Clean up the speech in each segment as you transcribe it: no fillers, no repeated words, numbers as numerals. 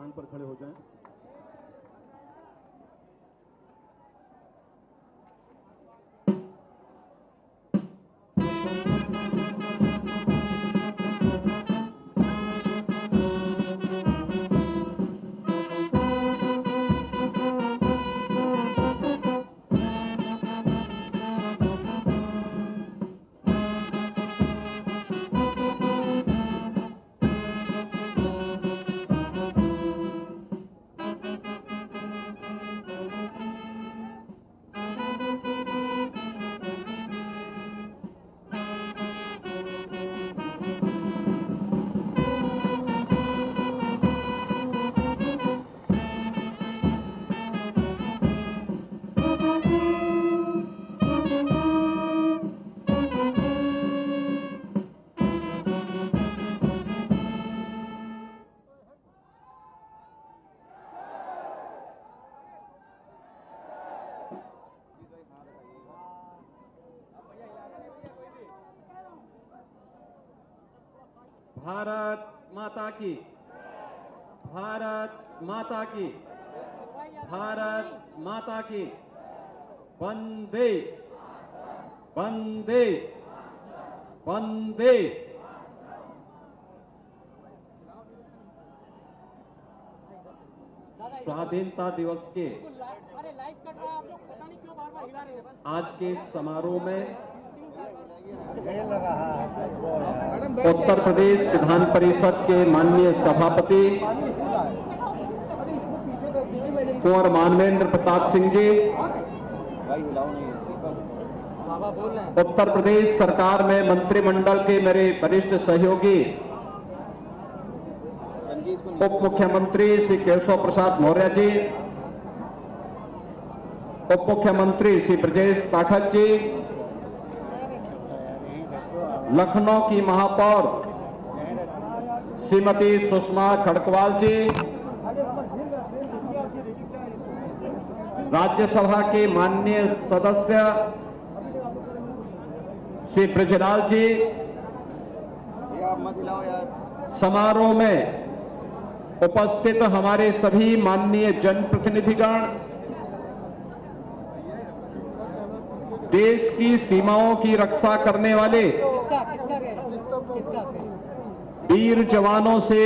स्थान पर खड़े हो जाएं। भारत माता की, भारत माता की, भारत माता की। वंदे वंदे वंदे। स्वाधीनता दिवस के आज के समारोह में उत्तर प्रदेश विधान परिषद के माननीय सभापति कुंवर मानवेंद्र प्रताप सिंह जी, उत्तर प्रदेश सरकार में मंत्रिमंडल के मेरे वरिष्ठ सहयोगी उप मुख्यमंत्री श्री केशव प्रसाद मौर्य जी, उप मुख्यमंत्री श्री ब्रजेश पाठक जी, लखनऊ की महापौर श्रीमती सुषमा खड़कवाल जी, राज्यसभा के माननीय सदस्य श्री ब्रजलाल जी, समारोह में उपस्थित हमारे सभी माननीय जनप्रतिनिधिगण, देश की सीमाओं की रक्षा करने वाले वीर जवानों से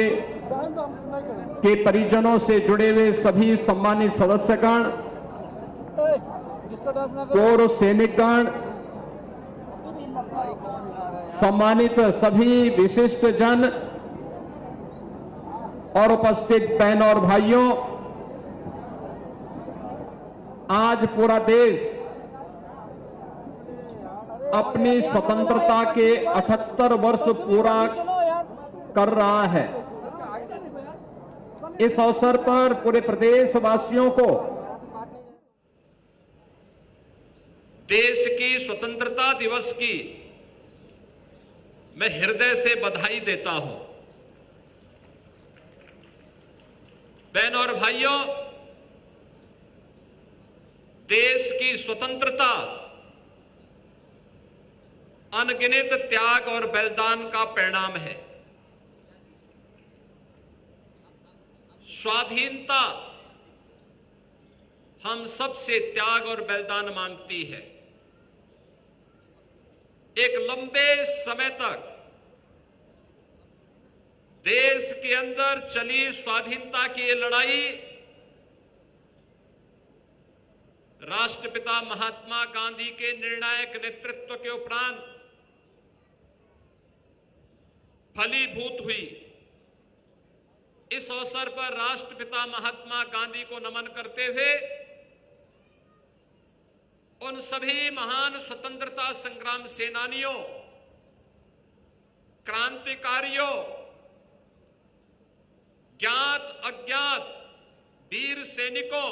के परिजनों से जुड़े हुए सभी सम्मानित सदस्यगण, पूर्व सैनिकगण, सम्मानित सभी विशिष्ट जन और उपस्थित बहनों और भाइयों, आज पूरा देश अपनी स्वतंत्रता के 78 वर्ष पूरा कर रहा है। इस अवसर पर पूरे प्रदेशवासियों को देश की स्वतंत्रता दिवस की मैं हृदय से बधाई देता हूं। बहनों और भाइयों, देश की स्वतंत्रता अनगिनत त्याग और बलिदान का परिणाम है। स्वाधीनता हम सबसे त्याग और बलिदान मांगती है। एक लंबे समय तक देश के अंदर चली स्वाधीनता की ये लड़ाई राष्ट्रपिता महात्मा गांधी के निर्णायक नेतृत्व के उपरांत फलीभूत हुई। इस अवसर पर राष्ट्रपिता महात्मा गांधी को नमन करते हुए उन सभी महान स्वतंत्रता संग्राम सेनानियों, क्रांतिकारियों, ज्ञात अज्ञात वीर सैनिकों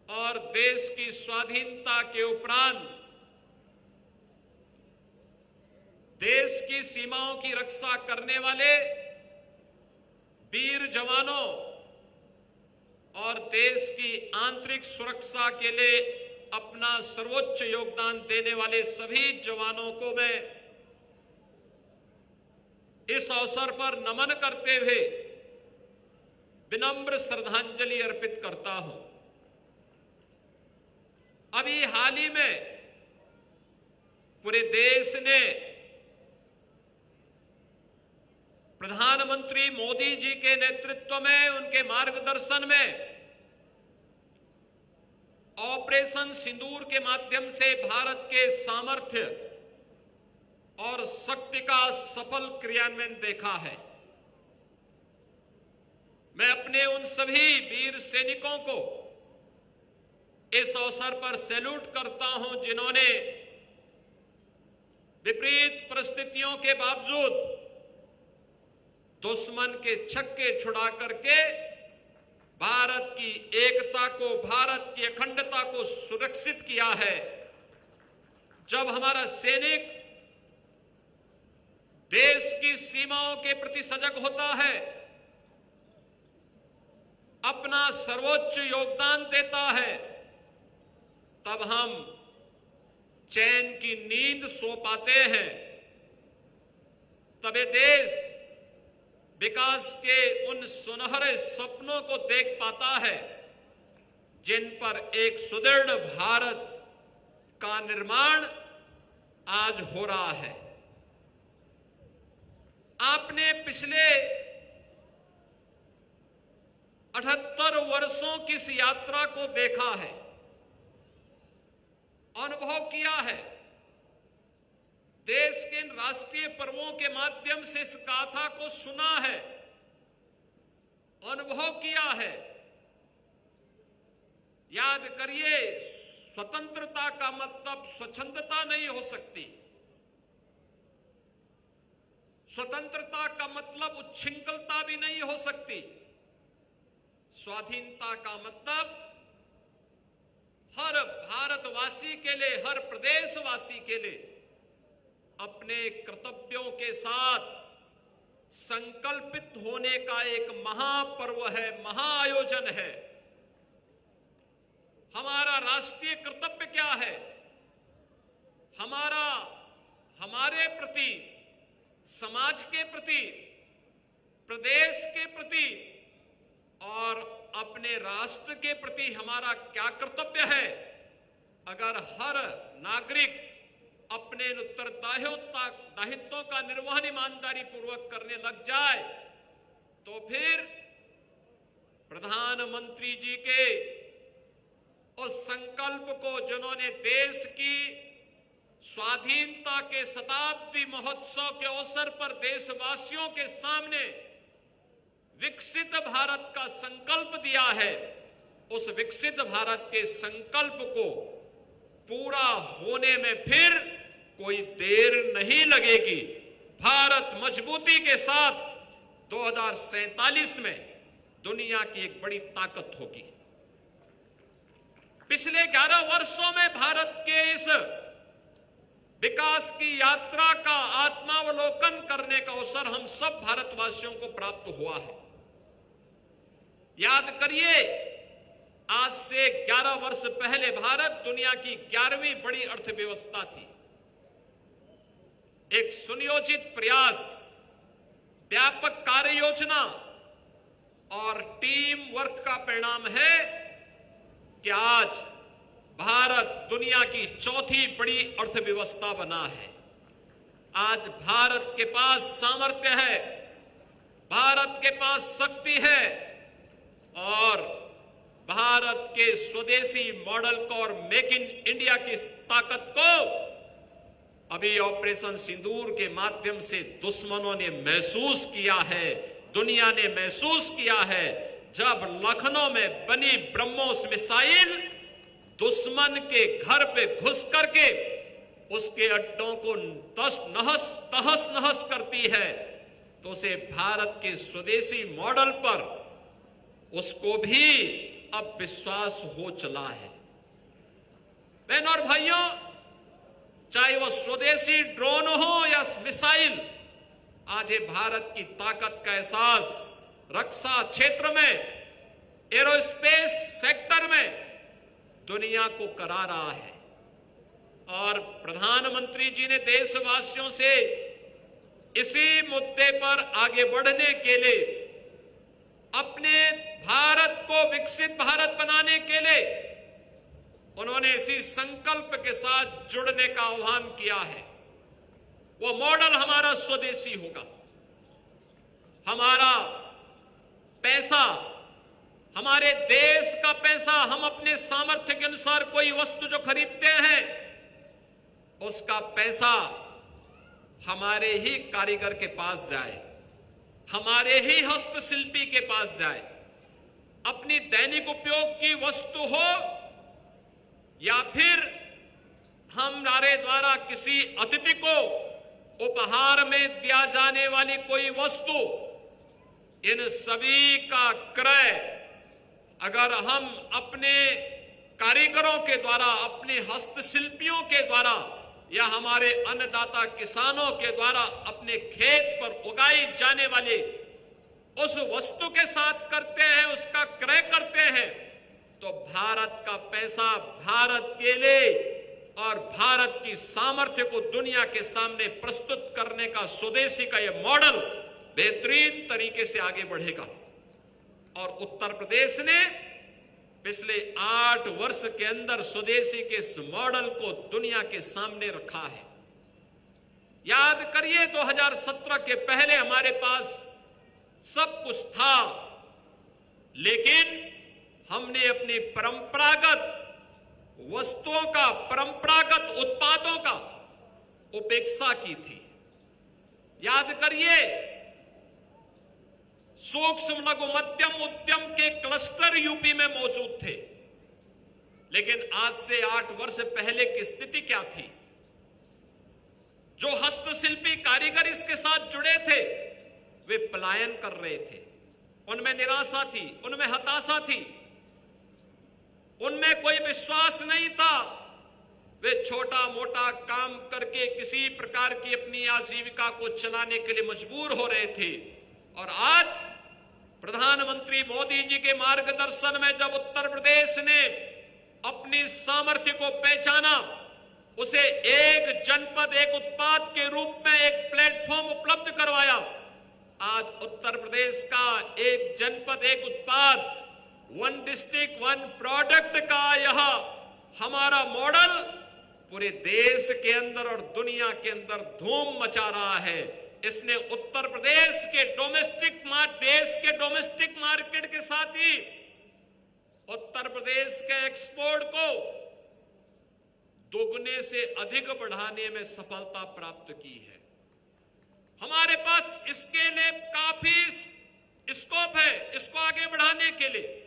और देश की स्वाधीनता के उपरांत देश की सीमाओं की रक्षा करने वाले वीर जवानों और देश की आंतरिक सुरक्षा के लिए अपना सर्वोच्च योगदान देने वाले सभी जवानों को मैं इस अवसर पर नमन करते हुए विनम्र श्रद्धांजलि अर्पित करता हूं। अभी हाल ही में पूरे देश ने प्रधानमंत्री मोदी जी के नेतृत्व में, उनके मार्गदर्शन में ऑपरेशन सिंदूर के माध्यम से भारत के सामर्थ्य और शक्ति का सफल क्रियान्वयन देखा है। मैं अपने उन सभी वीर सैनिकों को इस अवसर पर सैल्यूट करता हूं जिन्होंने विपरीत परिस्थितियों के बावजूद दुश्मन के छक्के छुड़ा करके भारत की एकता को, भारत की अखंडता को सुरक्षित किया है। जब हमारा सैनिक देश की सीमाओं के प्रति सजग होता है, अपना सर्वोच्च योगदान देता है, तब हम चैन की नींद सो पाते हैं। तब ये देश विकास के उन सुनहरे सपनों को देख पाता है जिन पर एक सुदृढ़ भारत का निर्माण आज हो रहा है। आपने पिछले 78 वर्षों की इस यात्रा को देखा है, अनुभव किया है। देश के राष्ट्रीय पर्वों के माध्यम से इस गाथा को सुना है, अनुभव किया है। याद करिए, स्वतंत्रता का मतलब स्वच्छंदता नहीं हो सकती। स्वतंत्रता का मतलब उच्छृंखलता भी नहीं हो सकती। स्वाधीनता का मतलब हर भारतवासी के लिए, हर प्रदेशवासी के लिए अपने कर्तव्यों के साथ संकल्पित होने का एक महापर्व है, महाआयोजन है। हमारा राष्ट्रीय कर्तव्य क्या है? हमारे प्रति, समाज के प्रति, प्रदेश के प्रति और अपने राष्ट्र के प्रति हमारा क्या कर्तव्य है? अगर हर नागरिक अपने उत्तरदायित्वों का निर्वहन ईमानदारी पूर्वक करने लग जाए, तो फिर प्रधानमंत्री जी के उस संकल्प को, जिन्होंने देश की स्वाधीनता के शताब्दी महोत्सव के अवसर पर देशवासियों के सामने विकसित भारत का संकल्प दिया है, उस विकसित भारत के संकल्प को पूरा होने में फिर कोई देर नहीं लगेगी। भारत मजबूती के साथ 2047 में दुनिया की एक बड़ी ताकत होगी। पिछले 11 वर्षों में भारत के इस विकास की यात्रा का आत्मावलोकन करने का अवसर हम सब भारतवासियों को प्राप्त हुआ है। याद करिए, आज से 11 वर्ष पहले भारत दुनिया की 11वीं बड़ी अर्थव्यवस्था थी। एक सुनियोजित प्रयास, व्यापक कार्य योजना और टीम वर्क का परिणाम है कि आज भारत दुनिया की 4थी बड़ी अर्थव्यवस्था बना है। आज भारत के पास सामर्थ्य है, भारत के पास शक्ति है और भारत के स्वदेशी मॉडल को और मेक इन इंडिया की ताकत को अभी ऑपरेशन सिंदूर के माध्यम से दुश्मनों ने महसूस किया है, दुनिया ने महसूस किया है। जब लखनऊ में बनी ब्रह्मोस मिसाइल दुश्मन के घर पे घुस करके उसके अड्डों को तहस नहस करती है, तो उसे भारत के स्वदेशी मॉडल पर उसको भी अब विश्वास हो चला है। बहनों और भाइयों, चाहे वो स्वदेशी ड्रोन हो या मिसाइल, आज ये भारत की ताकत का एहसास रक्षा क्षेत्र में, एरोस्पेस सेक्टर में दुनिया को करा रहा है। और प्रधानमंत्री जी ने देशवासियों से इसी मुद्दे पर आगे बढ़ने के लिए अपने विकसित भारत बनाने के लिए उन्होंने इसी संकल्प के साथ जुड़ने का आह्वान किया है। वो मॉडल हमारा स्वदेशी होगा। हमारा पैसा, हमारे देश का पैसा, हम अपने सामर्थ्य के अनुसार कोई वस्तु जो खरीदते हैं उसका पैसा हमारे ही कारीगर के पास जाए, हमारे ही हस्तशिल्पी के पास जाए। अपनी दैनिक उपयोग की वस्तु हो या फिर हमारे द्वारा किसी अतिथि को उपहार में दिया जाने वाली कोई वस्तु, इन सभी का क्रय अगर हम अपने कारीगरों के द्वारा, अपने हस्तशिल्पियों के द्वारा या हमारे अन्नदाता किसानों के द्वारा अपने खेत पर उगाई जाने वाली उस वस्तु के साथ करते हैं, उसका क्रय करते हैं, तो भारत का पैसा भारत के लिए और भारत की सामर्थ्य को दुनिया के सामने प्रस्तुत करने का स्वदेशी का यह मॉडल बेहतरीन तरीके से आगे बढ़ेगा। और उत्तर प्रदेश ने पिछले 8 वर्ष के अंदर स्वदेशी के इस मॉडल को दुनिया के सामने रखा है। याद करिए 2017 के पहले हमारे पास सब कुछ था, लेकिन हमने अपनी परंपरागत वस्तुओं का, परंपरागत उत्पादों का उपेक्षा की थी। याद करिए सूक्ष्म लघु मध्यम उद्यम के क्लस्टर यूपी में मौजूद थे, लेकिन आज से 8 वर्ष पहले की स्थिति क्या थी? जो हस्तशिल्पी कारीगर इसके साथ जुड़े थे वे पलायन कर रहे थे। उनमें निराशा थी, उनमें हताशा थी, उनमें कोई विश्वास नहीं था। वे छोटा मोटा काम करके किसी प्रकार की अपनी आजीविका को चलाने के लिए मजबूर हो रहे थे। और आज प्रधानमंत्री मोदी जी के मार्गदर्शन में जब उत्तर प्रदेश ने अपनी सामर्थ्य को पहचाना, उसे एक जनपद एक उत्पाद के रूप में एक प्लेटफॉर्म उपलब्ध करवाया, आज उत्तर प्रदेश का एक जनपद एक उत्पाद, वन डिस्ट्रिक्ट वन प्रोडक्ट का यह हमारा मॉडल पूरे देश के अंदर और दुनिया के अंदर धूम मचा रहा है। इसने उत्तर प्रदेश के देश के डोमेस्टिक मार्केट के साथ ही उत्तर प्रदेश के एक्सपोर्ट को दोगुने से अधिक बढ़ाने में सफलता प्राप्त की है। हमारे पास इसके लिए काफी स्कोप है, इसको आगे बढ़ाने के लिए।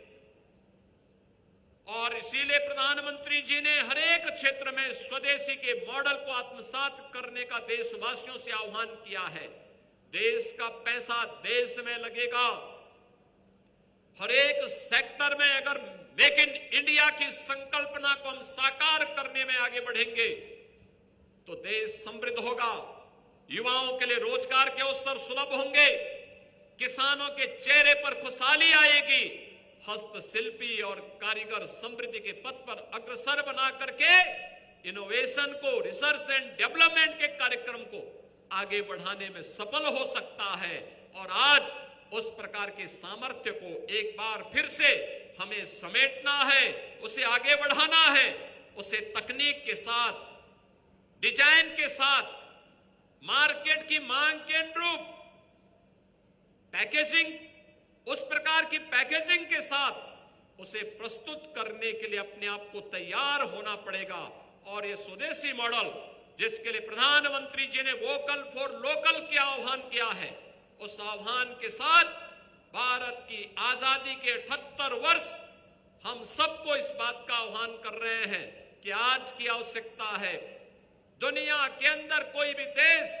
और इसीलिए प्रधानमंत्री जी ने हर एक क्षेत्र में स्वदेशी के मॉडल को आत्मसात करने का देशवासियों से आह्वान किया है। देश का पैसा देश में लगेगा। हर एक सेक्टर में अगर मेक इन इंडिया की संकल्पना को हम साकार करने में आगे बढ़ेंगे तो देश समृद्ध होगा। युवाओं के लिए रोजगार के अवसर सुलभ होंगे, किसानों के चेहरे पर खुशहाली आएगी, हस्तशिल्पी और कारीगर समृद्धि के पथ पर अग्रसर बना करके इनोवेशन को, रिसर्च एंड डेवलपमेंट के कार्यक्रम को आगे बढ़ाने में सफल हो सकता है। और आज उस प्रकार के सामर्थ्य को एक बार फिर से हमें समेटना है, उसे आगे बढ़ाना है, उसे तकनीक के साथ, डिजाइन के साथ, मार्केट की मांग के अनुरूप पैकेजिंग, उस प्रकार की पैकेजिंग के साथ उसे प्रस्तुत करने के लिए अपने आप को तैयार होना पड़ेगा। और ये स्वदेशी मॉडल जिसके लिए प्रधानमंत्री जी ने वोकल फॉर लोकल के आह्वान किया है, उस आह्वान के साथ भारत की आजादी के 78 वर्ष हम सबको इस बात का आह्वान कर रहे हैं कि आज की आवश्यकता है। दुनिया के अंदर कोई भी देश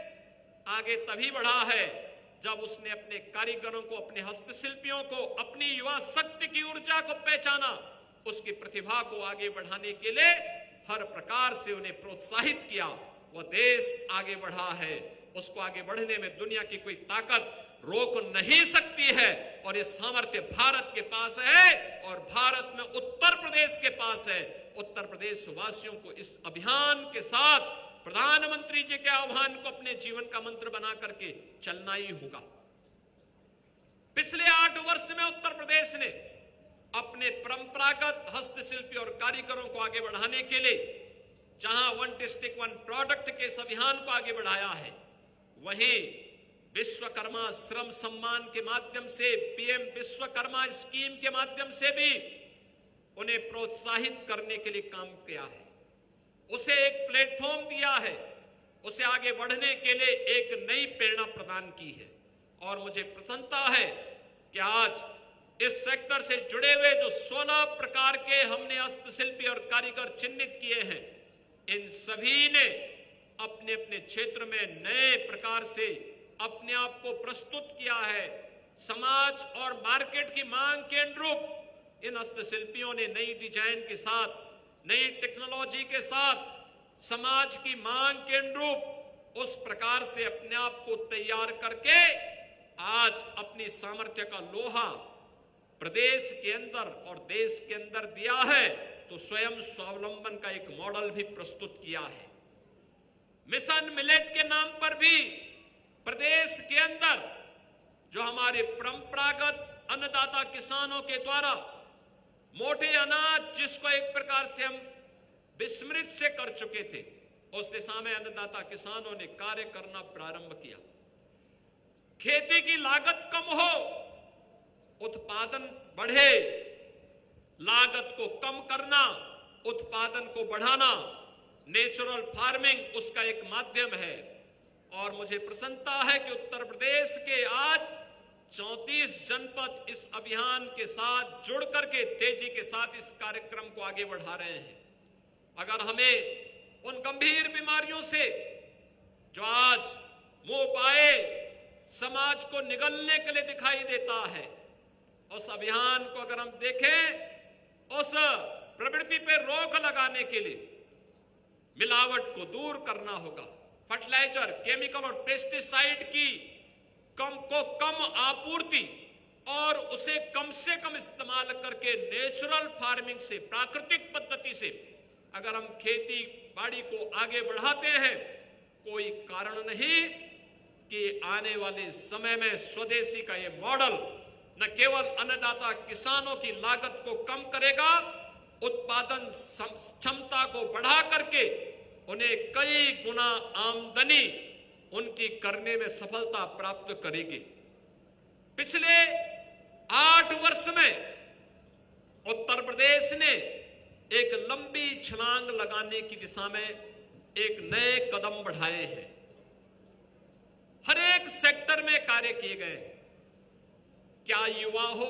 आगे तभी बढ़ा है जब उसने अपने कारीगरों को, अपने हस्तशिल्पियों को, अपनी युवा शक्ति की ऊर्जा को पहचाना, उसकी प्रतिभा को आगे बढ़ाने के लिए हर प्रकार से उन्हें प्रोत्साहित किया। वह देश आगे बढ़ा है, उसको आगे बढ़ने में दुनिया की कोई ताकत रोक नहीं सकती है। और ये सामर्थ्य भारत के पास है और भारत में उत्तर प्रदेश के पास है। उत्तर प्रदेश वासियों को इस अभियान के साथ प्रधानमंत्री जी के आह्वान को अपने जीवन का मंत्र बना करके चलना ही होगा। पिछले 8 वर्ष में उत्तर प्रदेश ने अपने परंपरागत हस्तशिल्पी और कारीगरों को आगे बढ़ाने के लिए जहां वन डिस्ट्रिक्ट वन प्रोडक्ट के इस अभियान को आगे बढ़ाया है, वहीं विश्वकर्मा श्रम सम्मान के माध्यम से, पीएम विश्वकर्मा स्कीम के माध्यम से भी उन्हें प्रोत्साहित करने के लिए काम किया है, उसे एक प्लेटफॉर्म दिया है, उसे आगे बढ़ने के लिए एक नई प्रेरणा प्रदान की है। और मुझे प्रसन्नता है कि आज इस सेक्टर से जुड़े हुए जो 16 प्रकार के हमने हस्तशिल्पी और कारीगर चिन्हित किए हैं, इन सभी ने अपने अपने क्षेत्र में नए प्रकार से अपने आप को प्रस्तुत किया है। समाज और मार्केट की मांग के अनुरूप इन हस्तशिल्पियों ने नई डिजाइन के साथ, नई टेक्नोलॉजी के साथ, समाज की मांग के अनुरूप उस प्रकार से अपने आप को तैयार करके आज अपनी सामर्थ्य का लोहा प्रदेश के अंदर और देश के अंदर दिया है, तो स्वयं स्वावलंबन का एक मॉडल भी प्रस्तुत किया है। मिशन मिलेट के नाम पर भी प्रदेश के अंदर जो हमारे परंपरागत अन्नदाता किसानों के द्वारा मोटे अनाज, जिसको एक प्रकार से हम विस्मृत से कर चुके थे, उस दिशा में अन्नदाता किसानों ने कार्य करना प्रारंभ किया। खेती की लागत कम हो, उत्पादन बढ़े, लागत को कम करना, उत्पादन को बढ़ाना, नेचुरल फार्मिंग उसका एक माध्यम है। और मुझे प्रसन्नता है कि उत्तर प्रदेश के आज 34 जनपद इस अभियान के साथ जुड़ करके तेजी के साथ इस कार्यक्रम को आगे बढ़ा रहे हैं। अगर हमें उन गंभीर बीमारियों से जो आज मुंह पाए समाज को निगलने के लिए दिखाई देता है, उस अभियान को अगर हम देखें, उस प्रवृत्ति पे रोक लगाने के लिए मिलावट को दूर करना होगा। फर्टिलाइजर, केमिकल और पेस्टिसाइड की कम आपूर्ति और उसे कम से कम इस्तेमाल करके नेचुरल फार्मिंग से, प्राकृतिक पद्धति से अगर हम खेती बाड़ी को आगे बढ़ाते हैं, कोई कारण नहीं कि आने वाले समय में स्वदेशी का ये मॉडल न केवल अन्नदाता किसानों की लागत को कम करेगा, उत्पादन क्षमता को बढ़ा करके उन्हें कई गुना आमदनी उनकी करने में सफलता प्राप्त करेगी। पिछले 8 वर्ष में उत्तर प्रदेश ने एक लंबी छलांग लगाने की दिशा में एक नए कदम बढ़ाए हैं। हर एक सेक्टर में कार्य किए गए हैं। क्या युवा हो,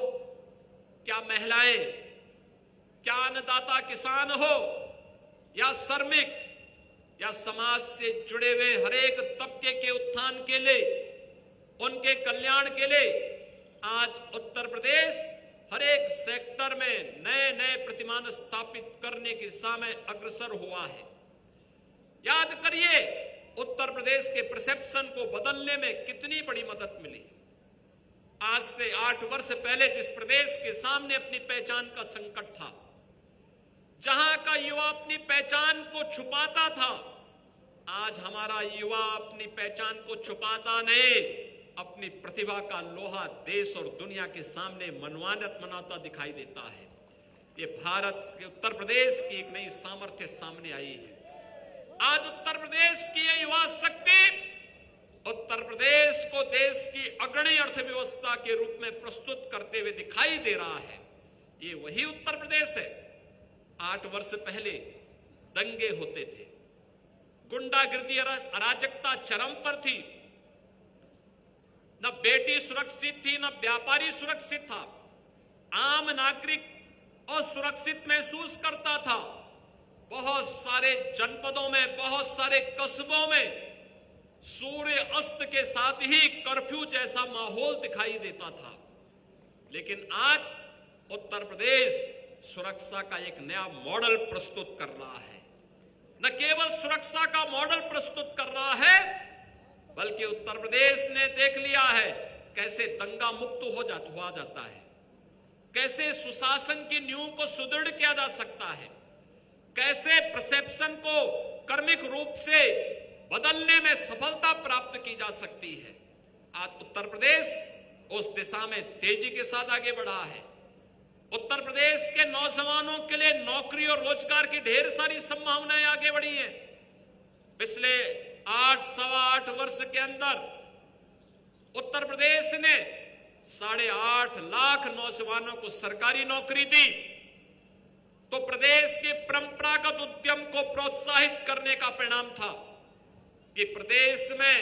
क्या महिलाएं, क्या अन्नदाता किसान हो या श्रमिक या समाज से जुड़े हुए हर एक तबके के उत्थान के लिए, उनके कल्याण के लिए आज उत्तर प्रदेश हर एक सेक्टर में नए नए प्रतिमान स्थापित करने की दिशा में अग्रसर हुआ है। याद करिए उत्तर प्रदेश के परसेप्शन को बदलने में कितनी बड़ी मदद मिली। आज से 8 वर्ष पहले जिस प्रदेश के सामने अपनी पहचान का संकट था, जहां का युवा अपनी पहचान को छुपाता था, आज हमारा युवा अपनी पहचान को छुपाता नहीं, अपनी प्रतिभा का लोहा देश और दुनिया के सामने मनमानित मनाता दिखाई देता है। ये भारत के उत्तर प्रदेश की एक नई सामर्थ्य सामने आई है। आज उत्तर प्रदेश की ये युवा शक्ति उत्तर प्रदेश को देश की अग्रणी अर्थव्यवस्था के रूप में प्रस्तुत करते हुए दिखाई दे रहा है। ये वही उत्तर प्रदेश है। 8 वर्ष पहले दंगे होते थे, गुंडागिर्दी अराजकता चरम पर थी, न बेटी सुरक्षित थी, न व्यापारी सुरक्षित था, आम नागरिक असुरक्षित महसूस करता था। बहुत सारे जनपदों में, बहुत सारे कस्बों में सूर्य अस्त के साथ ही कर्फ्यू जैसा माहौल दिखाई देता था। लेकिन आज उत्तर प्रदेश सुरक्षा का एक नया मॉडल प्रस्तुत कर रहा है। न केवल सुरक्षा का मॉडल प्रस्तुत कर रहा है, बल्कि उत्तर प्रदेश ने देख लिया है कैसे दंगा मुक्त हुआ जाता है, कैसे सुशासन की नींव को सुदृढ़ किया जा सकता है, कैसे परसेप्शन को कर्मिक रूप से बदलने में सफलता प्राप्त की जा सकती है। आज उत्तर प्रदेश उस दिशा में तेजी के साथ आगे बढ़ा है। उत्तर प्रदेश के नौजवानों के लिए नौकरी और रोजगार की ढेर सारी संभावनाएं आगे बढ़ी हैं। पिछले 8 वर्ष के अंदर उत्तर प्रदेश ने 8.5 लाख नौजवानों को सरकारी नौकरी दी। तो प्रदेश के परंपरागत उद्यम को प्रोत्साहित करने का परिणाम था कि प्रदेश में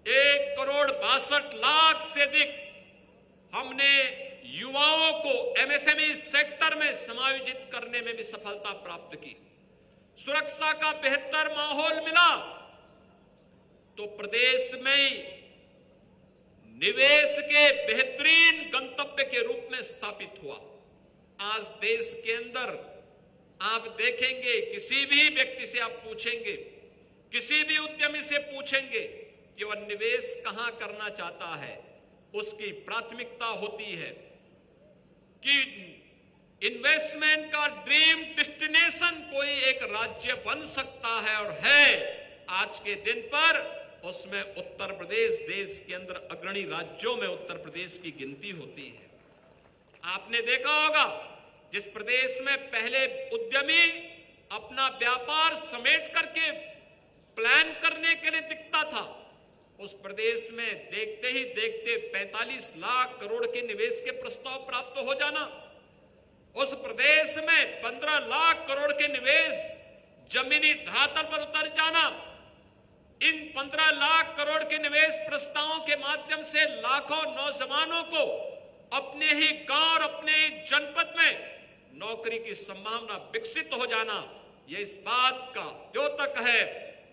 1,62,00,000 से अधिक हमने युवाओं को एमएसएमई सेक्टर में समायोजित करने में भी सफलता प्राप्त की। सुरक्षा का बेहतर माहौल मिला तो प्रदेश में निवेश के बेहतरीन गंतव्य के रूप में स्थापित हुआ। आज देश के अंदर आप देखेंगे, किसी भी व्यक्ति से आप पूछेंगे, किसी भी उद्यमी से पूछेंगे कि वह निवेश कहां करना चाहता है, उसकी प्राथमिकता होती है कि इन्वेस्टमेंट का ड्रीम डेस्टिनेशन कोई एक राज्य बन सकता है, और है आज के दिन पर उसमें उत्तर प्रदेश देश के अंदर अग्रणी राज्यों में उत्तर प्रदेश की गिनती होती है। आपने देखा होगा, जिस प्रदेश में पहले उद्यमी अपना व्यापार समेट करके प्लान करने के लिए दिखता था, उस प्रदेश में देखते ही देखते 45 लाख करोड़ के निवेश के प्रस्ताव प्राप्त हो जाना, उस प्रदेश में 15 लाख करोड़ के निवेश जमीनी धरातल पर उतर जाना, इन 15 लाख करोड़ के निवेश प्रस्तावों के माध्यम से लाखों नौजवानों को अपने ही गांव और अपने ही जनपद में नौकरी की संभावना विकसित हो जाना, यह इस बात का द्योतक है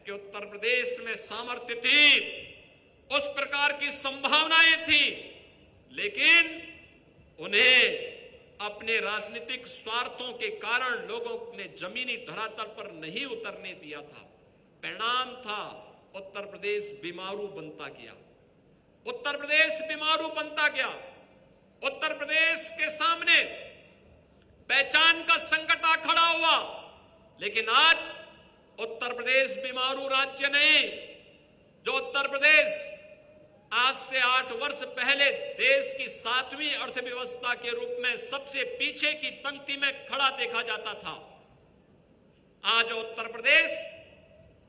कि उत्तर प्रदेश में सामर्थ्य थी, उस प्रकार की संभावनाएं थी, लेकिन उन्हें अपने राजनीतिक स्वार्थों के कारण लोगों ने जमीनी धरातल पर नहीं उतरने दिया था। परिणाम था उत्तर प्रदेश बीमारू बनता गया, उत्तर प्रदेश बीमारू बनता गया। उत्तर प्रदेश के सामने पहचान का संकट आ खड़ा हुआ, लेकिन आज उत्तर प्रदेश बीमारू राज्य नहीं। जो उत्तर प्रदेश आज से 8 वर्ष पहले देश की 7वीं अर्थव्यवस्था के रूप में सबसे पीछे की पंक्ति में खड़ा देखा जाता था, आज उत्तर प्रदेश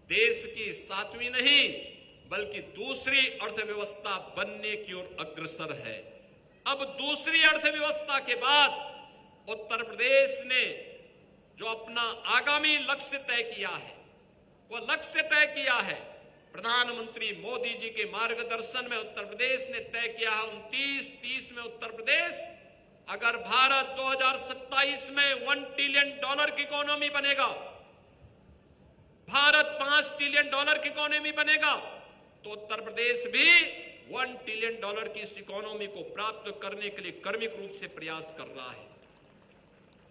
देश की 7वीं नहीं बल्कि दूसरी अर्थव्यवस्था बनने की ओर अग्रसर है। अब दूसरी अर्थव्यवस्था के बाद उत्तर प्रदेश ने जो अपना आगामी लक्ष्य तय किया है, वह लक्ष्य तय किया है प्रधानमंत्री मोदी जी के मार्गदर्शन में उत्तर प्रदेश ने तय किया है 29-30 में उत्तर प्रदेश अगर भारत 2027 में $1 ट्रिलियन की इकोनॉमी बनेगा, भारत $5 ट्रिलियन की इकोनॉमी बनेगा, तो उत्तर प्रदेश भी $1 ट्रिलियन की इस इकोनॉमी को प्राप्त करने के लिए कर्मिक रूप से प्रयास कर रहा है।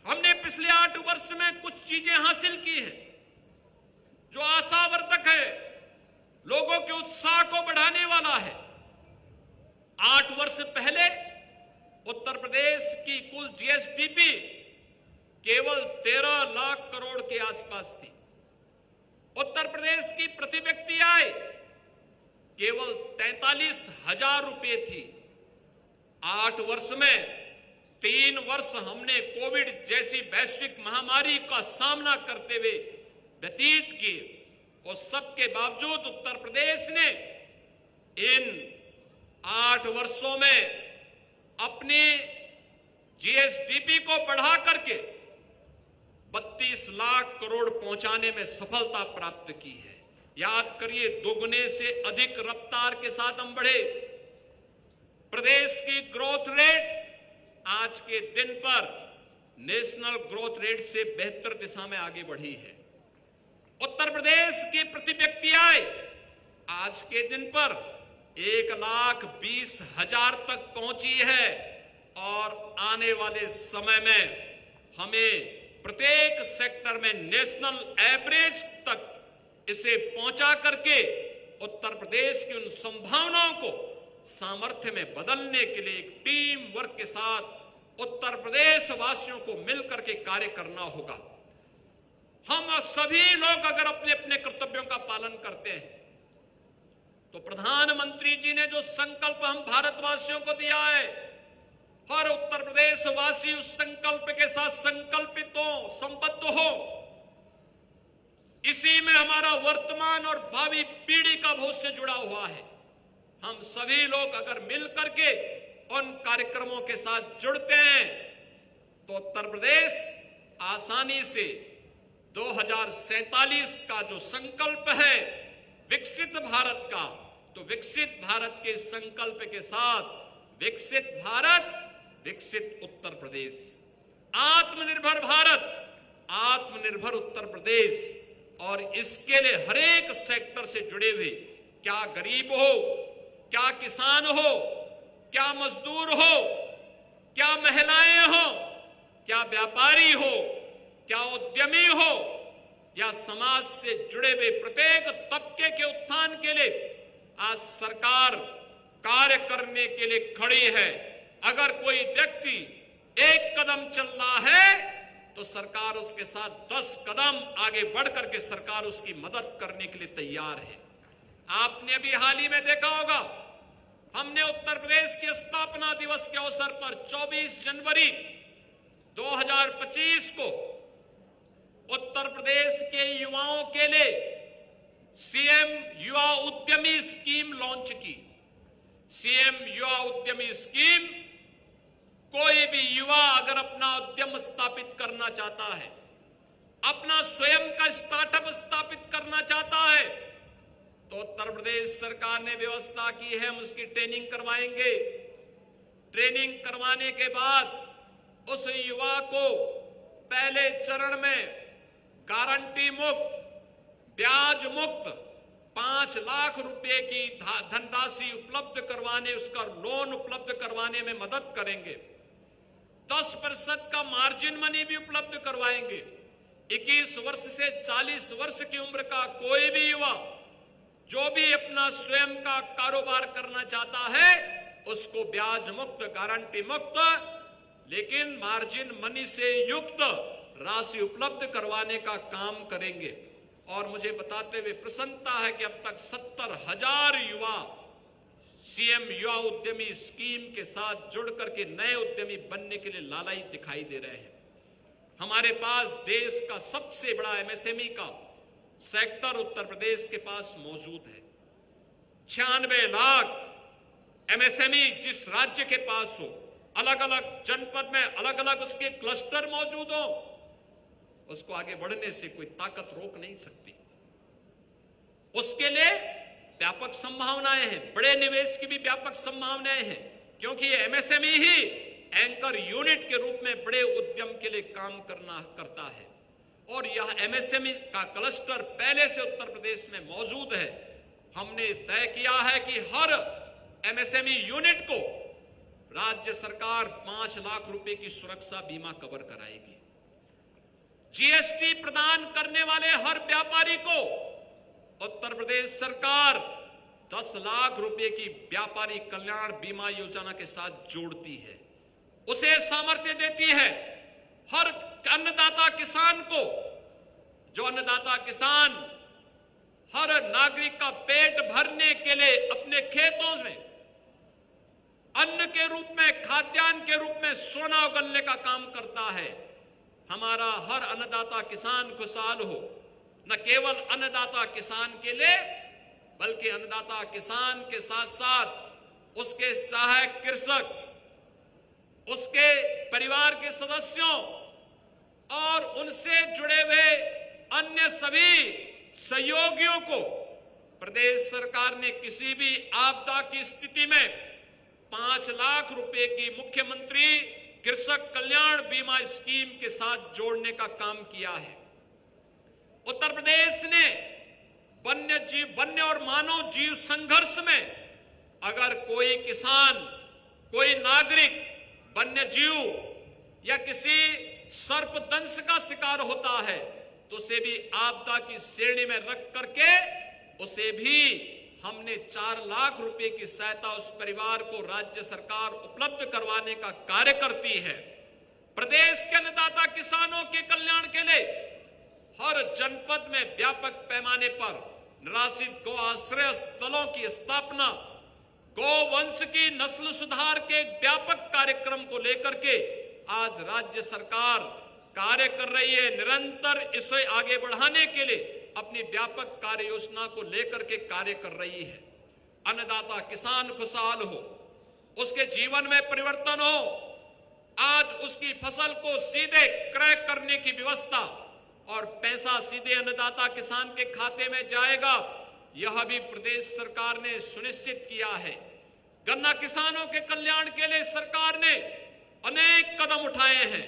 हमने पिछले 8 वर्ष में कुछ चीजें हासिल की हैं जो आशावर्धक है, लोगों के उत्साह को बढ़ाने वाला है। 8 वर्ष पहले उत्तर प्रदेश की कुल जीएसडीपी केवल 13 लाख करोड़ के आसपास थी। उत्तर प्रदेश की प्रति व्यक्ति आय केवल 43,000 रुपए थी। 8 वर्ष में 3 वर्ष हमने कोविड जैसी वैश्विक महामारी का सामना करते हुए व्यतीत किए, और सबके बावजूद उत्तर प्रदेश ने इन 8 वर्षों में अपनी जीएसडीपी को बढ़ा करके 32 लाख करोड़ पहुंचाने में सफलता प्राप्त की है। याद करिए, दोगुने से अधिक रफ्तार के साथ हम बढ़े। प्रदेश की ग्रोथ रेट आज के दिन पर नेशनल ग्रोथ रेट से बेहतर दिशा में आगे बढ़ी है। उत्तर प्रदेश की प्रति व्यक्ति आय आज के दिन पर 1,20,000 तक पहुंची है, और आने वाले समय में हमें प्रत्येक सेक्टर में नेशनल एवरेज तक इसे पहुंचा करके उत्तर प्रदेश की उन संभावनाओं को सामर्थ्य में बदलने के लिए एक टीम वर्क के साथ उत्तर प्रदेश वासियों को मिलकर के कार्य करना होगा। हम सभी लोग अगर अपने अपने कर्तव्यों का पालन करते हैं तो प्रधानमंत्री जी ने जो संकल्प हम भारतवासियों को दिया है हर उत्तर प्रदेश वासी उस संकल्प के साथ संकल्पित हो, संबद्ध हो। इसी में हमारा वर्तमान और भावी पीढ़ी का भविष्य जुड़ा हुआ है। हम सभी लोग अगर मिल करके उन कार्यक्रमों के साथ जुड़ते हैं तो उत्तर प्रदेश आसानी से 2047 का जो संकल्प है विकसित भारत का, तो विकसित भारत के संकल्प के साथ विकसित भारत, विकसित उत्तर प्रदेश, आत्मनिर्भर भारत, आत्मनिर्भर उत्तर प्रदेश, और इसके लिए हर एक सेक्टर से जुड़े हुए, क्या गरीब हो, क्या किसान हो, क्या मजदूर हो, क्या महिलाएं हो, क्या व्यापारी हो, क्या उद्यमी हो, या समाज से जुड़े हुए प्रत्येक तबके के उत्थान के लिए आज सरकार कार्य करने के लिए खड़ी है। अगर कोई व्यक्ति एक कदम चल रहा है तो सरकार उसके साथ 10 कदम आगे बढ़कर के सरकार उसकी मदद करने के लिए तैयार है। आपने अभी हाल ही में देखा होगा, हमने उत्तर प्रदेश के स्थापना दिवस के अवसर पर 24 जनवरी 2025 को उत्तर प्रदेश के युवाओं के लिए सीएम युवा उद्यमी स्कीम लॉन्च की। सीएम युवा उद्यमी स्कीम, कोई भी युवा अगर अपना उद्यम स्थापित करना चाहता है, अपना स्वयं का स्टार्टअप स्थापित करना चाहता है, तो उत्तर प्रदेश सरकार ने व्यवस्था की है, हम उसकी ट्रेनिंग करवाएंगे। ट्रेनिंग करवाने के बाद उस युवा को पहले चरण में गारंटी मुक्त, ब्याज मुक्त 5 लाख रुपए की धनराशि उपलब्ध करवाने, उसका लोन उपलब्ध करवाने में मदद करेंगे। 10% का मार्जिन मनी भी उपलब्ध करवाएंगे। 21 वर्ष से 40 वर्ष की उम्र का कोई भी युवा जो भी अपना स्वयं का कारोबार करना चाहता है, उसको ब्याज मुक्त, गारंटी मुक्त, लेकिन मार्जिन मनी से युक्त राशि उपलब्ध करवाने का काम करेंगे। और मुझे बताते हुए प्रसन्नता है कि अब तक 70,000 युवा सीएम युवा उद्यमी स्कीम के साथ जुड़ करके नए उद्यमी बनने के लिए लालायित दिखाई दे रहे हैं। हमारे पास देश का सबसे बड़ा एमएसएमई का सेक्टर उत्तर प्रदेश के पास मौजूद है। 96 लाख एमएसएमई जिस राज्य के पास हो, अलग अलग जनपद में अलग अलग उसके क्लस्टर मौजूद हो, उसको आगे बढ़ने से कोई ताकत रोक नहीं सकती। उसके लिए व्यापक संभावनाएं हैं, बड़े निवेश की भी व्यापक संभावनाएं हैं, क्योंकि ये एमएसएमई ही एंकर यूनिट के रूप में बड़े उद्यम के लिए काम करता है। और यह एमएसएमई का क्लस्टर पहले से उत्तर प्रदेश में मौजूद है। हमने तय किया है कि हर एमएसएमई यूनिट को राज्य सरकार 5 लाख रुपए की सुरक्षा बीमा कवर कराएगी। जीएसटी प्रदान करने वाले हर व्यापारी को उत्तर प्रदेश सरकार 10 लाख रुपए की व्यापारी कल्याण बीमा योजना के साथ जोड़ती है, उसे सामर्थ्य देती है। हर अन्नदाता किसान को, जो अन्नदाता किसान हर नागरिक का पेट भरने के लिए अपने खेतों में अन्न के रूप में, खाद्यान्न के रूप में सोना उगलने का काम करता है, हमारा हर अन्नदाता किसान खुशहाल हो। न केवल अन्नदाता किसान के लिए, बल्कि अन्नदाता किसान के साथ साथ उसके सहायक कृषक, उसके परिवार के सदस्यों और उनसे जुड़े हुए अन्य सभी सहयोगियों को प्रदेश सरकार ने किसी भी आपदा की स्थिति में 5 लाख रुपए की मुख्यमंत्री कृषक कल्याण बीमा स्कीम के साथ जोड़ने का काम किया है। उत्तर प्रदेश ने वन्य और मानव जीव संघर्ष में अगर कोई किसान, कोई नागरिक वन्य जीव या किसी सर्पदंश का शिकार होता है तो उसे भी आपदा की श्रेणी में रख करके उसे भी हमने 4 लाख रुपए की सहायता उस परिवार को राज्य सरकार उपलब्ध करवाने का कार्य करती है। प्रदेश के अन्नदाता किसानों के कल्याण के लिए हर जनपद में व्यापक पैमाने पर निराश्रित गौ आश्रय स्थलों की स्थापना, गौवंश की नस्ल सुधार के व्यापक कार्यक्रम को लेकर के आज राज्य सरकार कार्य कर रही है। निरंतर इसे आगे बढ़ाने के लिए अपनी व्यापक कार्य योजना को लेकर के कार्य कर रही है। अन्नदाता किसान खुशहाल हो, उसके जीवन में परिवर्तन हो, आज उसकी फसल को सीधे क्रय करने की व्यवस्था और पैसा सीधे अन्नदाता किसान के खाते में जाएगा, यह भी प्रदेश सरकार ने सुनिश्चित किया है। गन्ना किसानों के कल्याण के लिए सरकार ने अनेक कदम उठाए हैं।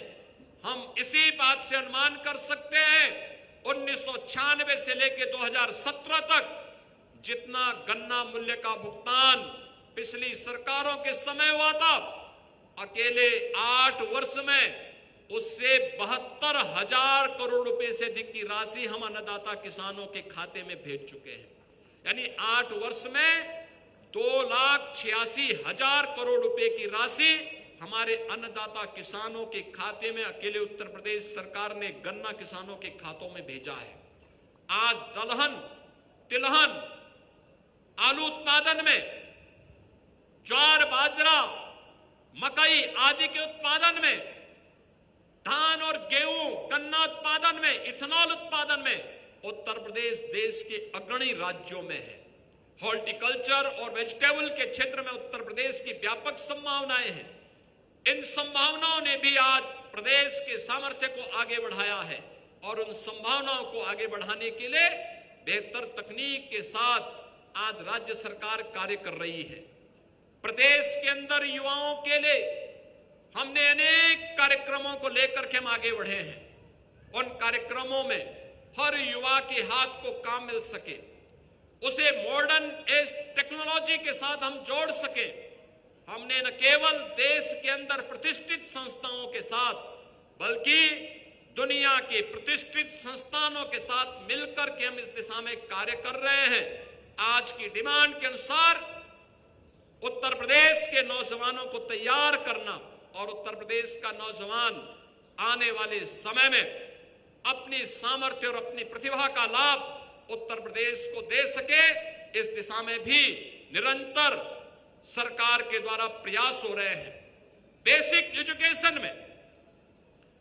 हम इसी बात से अनुमान कर सकते हैं 1996 से लेकर 2017 तक जितना गन्ना मूल्य का भुगतान पिछली सरकारों के समय हुआ था, अकेले 8 वर्ष में उससे 72,000 करोड़ रुपए से अधिक की राशि हम अन्नदाता किसानों के खाते में भेज चुके हैं। यानी 8 वर्ष में 2,86,000 करोड़ रुपए की राशि हमारे अन्नदाता किसानों के खाते में अकेले उत्तर प्रदेश सरकार ने गन्ना किसानों के खातों में भेजा है। आज दलहन, तिलहन, आलू उत्पादन में, ज्वार, बाजरा, मकई आदि के उत्पादन में, धान और गेहूं, गन्ना उत्पादन में, इथेनॉल उत्पादन में उत्तर प्रदेश देश के अग्रणी राज्यों में है। हॉर्टिकल्चर और वेजिटेबल के क्षेत्र में उत्तर प्रदेश की व्यापक संभावनाएं हैं। इन संभावनाओं ने भी आज प्रदेश के सामर्थ्य को आगे बढ़ाया है और उन संभावनाओं को आगे बढ़ाने के लिए बेहतर तकनीक के साथ आज राज्य सरकार कार्य कर रही है। प्रदेश के अंदर युवाओं के लिए हमने अनेक कार्यक्रमों को लेकर के हम आगे बढ़े हैं। उन कार्यक्रमों में हर युवा के हाथ को काम मिल सके, उसे मॉडर्न एज टेक्नोलॉजी के साथ हम जोड़ सके। हमने न केवल देश के अंदर प्रतिष्ठित संस्थाओं के साथ बल्कि दुनिया के प्रतिष्ठित संस्थानों के साथ मिलकर के हम इस दिशा में कार्य कर रहे हैं। आज की डिमांड के अनुसार उत्तर प्रदेश के नौजवानों को तैयार करना और उत्तर प्रदेश का नौजवान आने वाले समय में अपनी सामर्थ्य और अपनी प्रतिभा का लाभ उत्तर प्रदेश को दे सके, इस दिशा में भी निरंतर सरकार के द्वारा प्रयास हो रहे हैं। बेसिक एजुकेशन में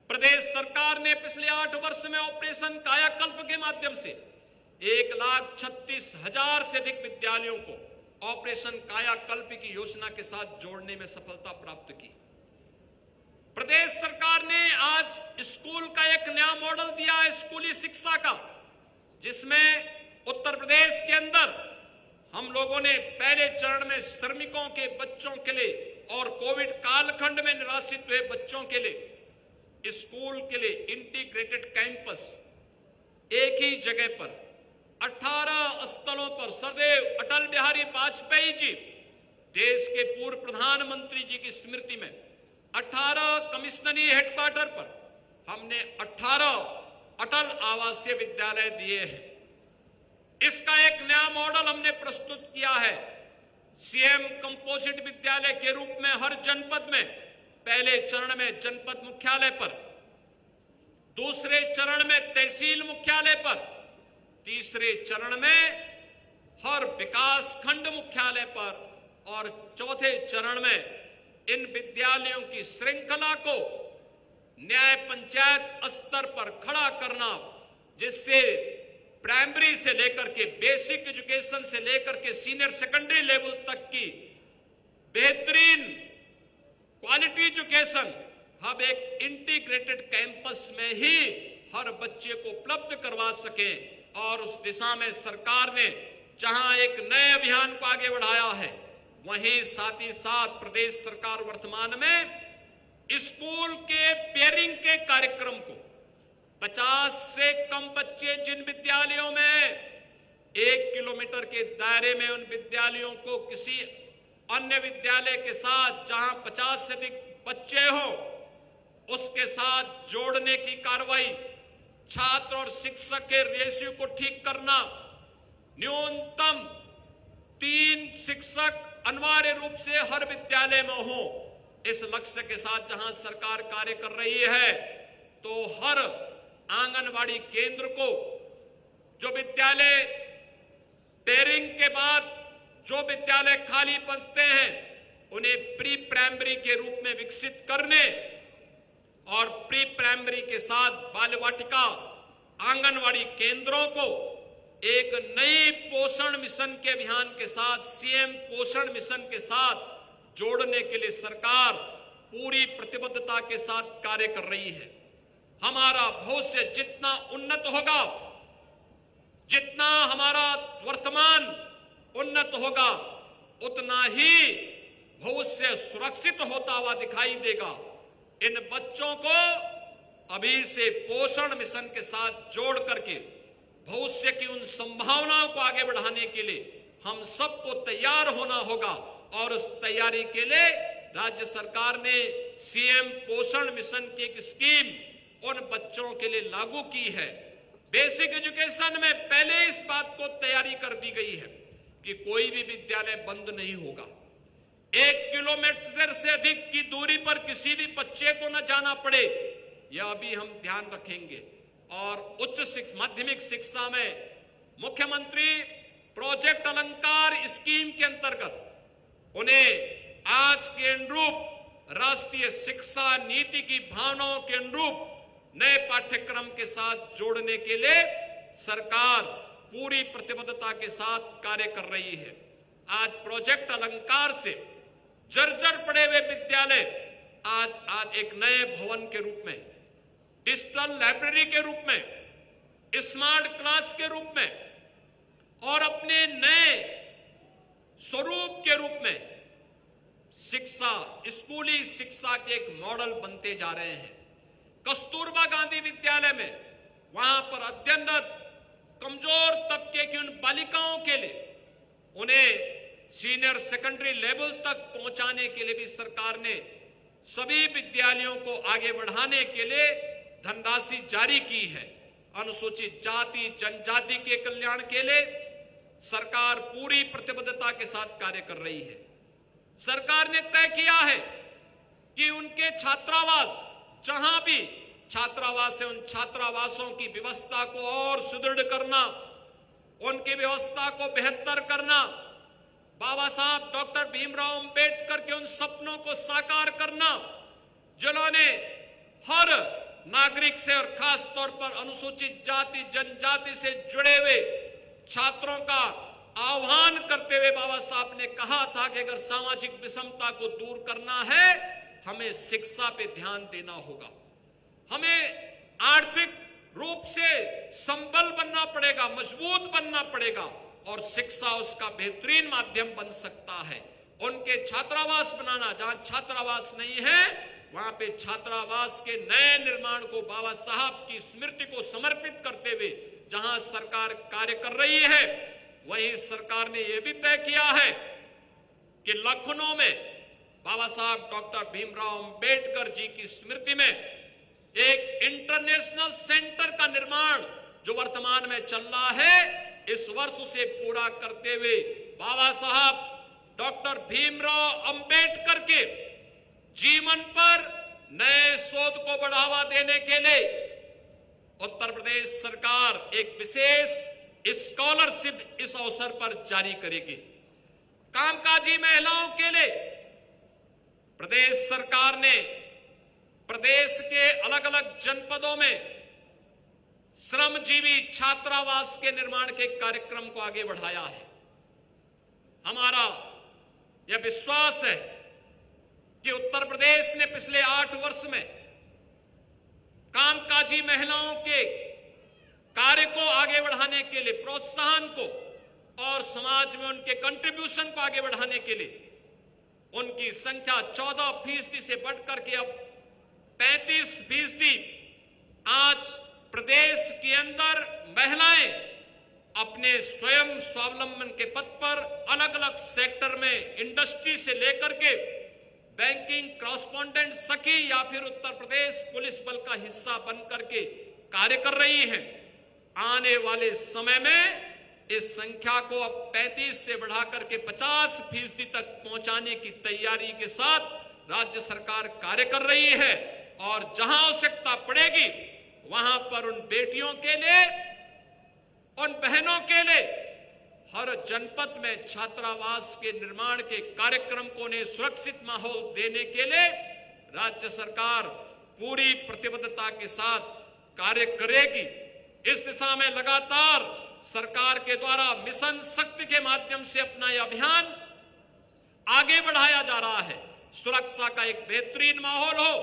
प्रदेश सरकार ने पिछले 8 वर्ष में ऑपरेशन कायाकल्प के माध्यम से 1,36,000 से अधिक विद्यालयों को ऑपरेशन कायाकल्प की योजना के साथ जोड़ने में सफलता प्राप्त की। प्रदेश सरकार ने आज स्कूल का एक नया मॉडल दिया है, स्कूली शिक्षा का, जिसमें उत्तर प्रदेश के अंदर हम लोगों ने पहले चरण में श्रमिकों के बच्चों के लिए और कोविड कालखंड में निराश्रित हुए बच्चों के लिए स्कूल के लिए इंटीग्रेटेड कैंपस एक ही जगह पर 18 स्थलों पर सरदेव अटल बिहारी वाजपेयी जी, देश के पूर्व प्रधानमंत्री जी की स्मृति में 18 कमिश्नरी हेडक्वार्टर पर हमने 18 अटल आवासीय विद्यालय दिए हैं। इसका एक नया मॉडल हमने प्रस्तुत किया है। सीएम कंपोजिट विद्यालय के रूप में हर जनपद में पहले चरण में जनपद मुख्यालय पर, दूसरे चरण में तहसील मुख्यालय पर, तीसरे चरण में हर विकास खंड मुख्यालय पर और चौथे चरण में इन विद्यालयों की श्रृंखला को न्याय पंचायत स्तर पर खड़ा करना, जिससे प्राइमरी से लेकर के बेसिक एजुकेशन से लेकर के सीनियर सेकेंडरी लेवल तक की बेहतरीन क्वालिटी एजुकेशन हम एक इंटीग्रेटेड कैंपस में ही हर बच्चे को उपलब्ध करवा सके। और उस दिशा में सरकार ने जहां एक नए अभियान को आगे बढ़ाया है, वहीं साथ ही साथ प्रदेश सरकार वर्तमान में स्कूल के पेयरिंग के कार्यक्रम को 50 से कम बच्चे जिन विद्यालयों में 1 किलोमीटर के दायरे में उन विद्यालयों को किसी अन्य विद्यालय के साथ जहां 50 से अधिक बच्चे हो उसके साथ जोड़ने की कार्रवाई, छात्र और शिक्षक के रेशियो को ठीक करना, न्यूनतम 3 शिक्षक अनिवार्य रूप से हर विद्यालय में हो, इस लक्ष्य के साथ जहां सरकार कार्य कर रही है, तो हर आंगनवाड़ी केंद्र को जो विद्यालय पेयरिंग के बाद जो विद्यालय खाली पड़ते हैं उन्हें प्री प्राइमरी के रूप में विकसित करने और प्री प्राइमरी के साथ बाल वाटिका, आंगनवाड़ी केंद्रों को एक नई पोषण मिशन के अभियान के साथ, सीएम पोषण मिशन के साथ जोड़ने के लिए सरकार पूरी प्रतिबद्धता के साथ कार्य कर रही है। हमारा भविष्य जितना उन्नत होगा, जितना हमारा वर्तमान उन्नत होगा, उतना ही भविष्य सुरक्षित होता हुआ दिखाई देगा। इन बच्चों को अभी से पोषण मिशन के साथ जोड़ करके भविष्य की उन संभावनाओं को आगे बढ़ाने के लिए हम सबको तैयार होना होगा और उस तैयारी के लिए राज्य सरकार ने सीएम पोषण मिशन की एक स्कीम उन बच्चों के लिए लागू की है। बेसिक एजुकेशन में पहले इस बात को तैयारी कर दी गई है कि कोई भी विद्यालय बंद नहीं होगा। 1 किलोमीटर से अधिक की दूरी पर किसी भी बच्चे को न जाना पड़े, यह भी हम ध्यान रखेंगे। और उच्च माध्यमिक शिक्षा में मुख्यमंत्री प्रोजेक्ट अलंकार स्कीम के अंतर्गत उन्हें आज के अनुरूप राष्ट्रीय शिक्षा नीति की भावनाओं के अनुरूप नए पाठ्यक्रम के साथ जोड़ने के लिए सरकार पूरी प्रतिबद्धता के साथ कार्य कर रही है। आज प्रोजेक्ट अलंकार से जर्जर पड़े हुए विद्यालय आज एक नए भवन के रूप में, डिजिटल लाइब्रेरी के रूप में, स्मार्ट क्लास के रूप में और अपने नए स्वरूप के रूप में शिक्षा, स्कूली शिक्षा के एक मॉडल बनते जा रहे हैं। कस्तूरबा गांधी विद्यालय में वहां पर अत्यंत कमजोर तबके की उन बालिकाओं के लिए उन्हें सीनियर सेकेंडरी लेवल तक पहुंचाने के लिए भी सरकार ने सभी विद्यालयों को आगे बढ़ाने के लिए धनराशि जारी की है। अनुसूचित जाति जनजाति के कल्याण के लिए सरकार पूरी प्रतिबद्धता के साथ कार्य कर रही है। सरकार ने तय किया है कि उनके छात्रावास, जहां भी छात्रावास है, उन छात्रावासों की व्यवस्था को और सुदृढ़ करना, उनकी व्यवस्था को बेहतर करना, बाबा साहब डॉक्टर भीमराव अंबेडकर के उन सपनों को साकार करना जिन्होंने हर नागरिक से और खास तौर पर अनुसूचित जाति जनजाति से जुड़े हुए छात्रों का आह्वान करते हुए बाबा साहब ने कहा था कि अगर सामाजिक विषमता को दूर करना है, हमें शिक्षा पे ध्यान देना होगा। हमें आर्थिक रूप से संबल बनना पड़ेगा, मजबूत बनना पड़ेगा और शिक्षा उसका बेहतरीन माध्यम बन सकता है। उनके छात्रावास बनाना, जहां छात्रावास नहीं है वहां पे छात्रावास के नए निर्माण को बाबा साहब की स्मृति को समर्पित करते हुए जहां सरकार कार्य कर रही है, वहीं सरकार ने यह भी तय किया है कि लखनऊ में बाबा साहब डॉक्टर भीमराव अंबेडकर जी की स्मृति में एक इंटरनेशनल सेंटर का निर्माण जो वर्तमान में चल रहा है, इस वर्ष उसे पूरा करते हुए बाबा साहब डॉक्टर भीमराव अंबेडकर के जीवन पर नए शोध को बढ़ावा देने के लिए उत्तर प्रदेश सरकार एक विशेष स्कॉलरशिप इस अवसर पर जारी करेगी। कामकाजी महिलाओं के लिए प्रदेश सरकार ने प्रदेश के अलग अलग जनपदों में श्रमजीवी छात्रावास के निर्माण के कार्यक्रम को आगे बढ़ाया है। हमारा यह विश्वास है कि उत्तर प्रदेश ने पिछले 8 वर्ष में कामकाजी महिलाओं के कार्य को आगे बढ़ाने के लिए, प्रोत्साहन को और समाज में उनके कंट्रीब्यूशन को आगे बढ़ाने के लिए उनकी संख्या 14% से बढ़कर के अब 35% आज प्रदेश के अंदर महिलाएं अपने स्वयं स्वावलंबन के पथ पर अलग अलग सेक्टर में, इंडस्ट्री से लेकर के बैंकिंग कॉरेस्पोंडेंट सखी या फिर उत्तर प्रदेश पुलिस बल का हिस्सा बनकर के कार्य कर रही हैं। आने वाले समय में इस संख्या को अब 35 से बढ़ाकर के 50% तक पहुंचाने की तैयारी के साथ राज्य सरकार कार्य कर रही है और जहां आवश्यकता पड़ेगी वहां पर उन बेटियों के लिए, उन बहनों के लिए हर जनपद में छात्रावास के निर्माण के कार्यक्रम को उन्हें सुरक्षित माहौल देने के लिए राज्य सरकार पूरी प्रतिबद्धता के साथ कार्य करेगी। इस दिशा में लगातार सरकार के द्वारा मिशन शक्ति के माध्यम से अपना यह अभियान आगे बढ़ाया जा रहा है। सुरक्षा का एक बेहतरीन माहौल हो,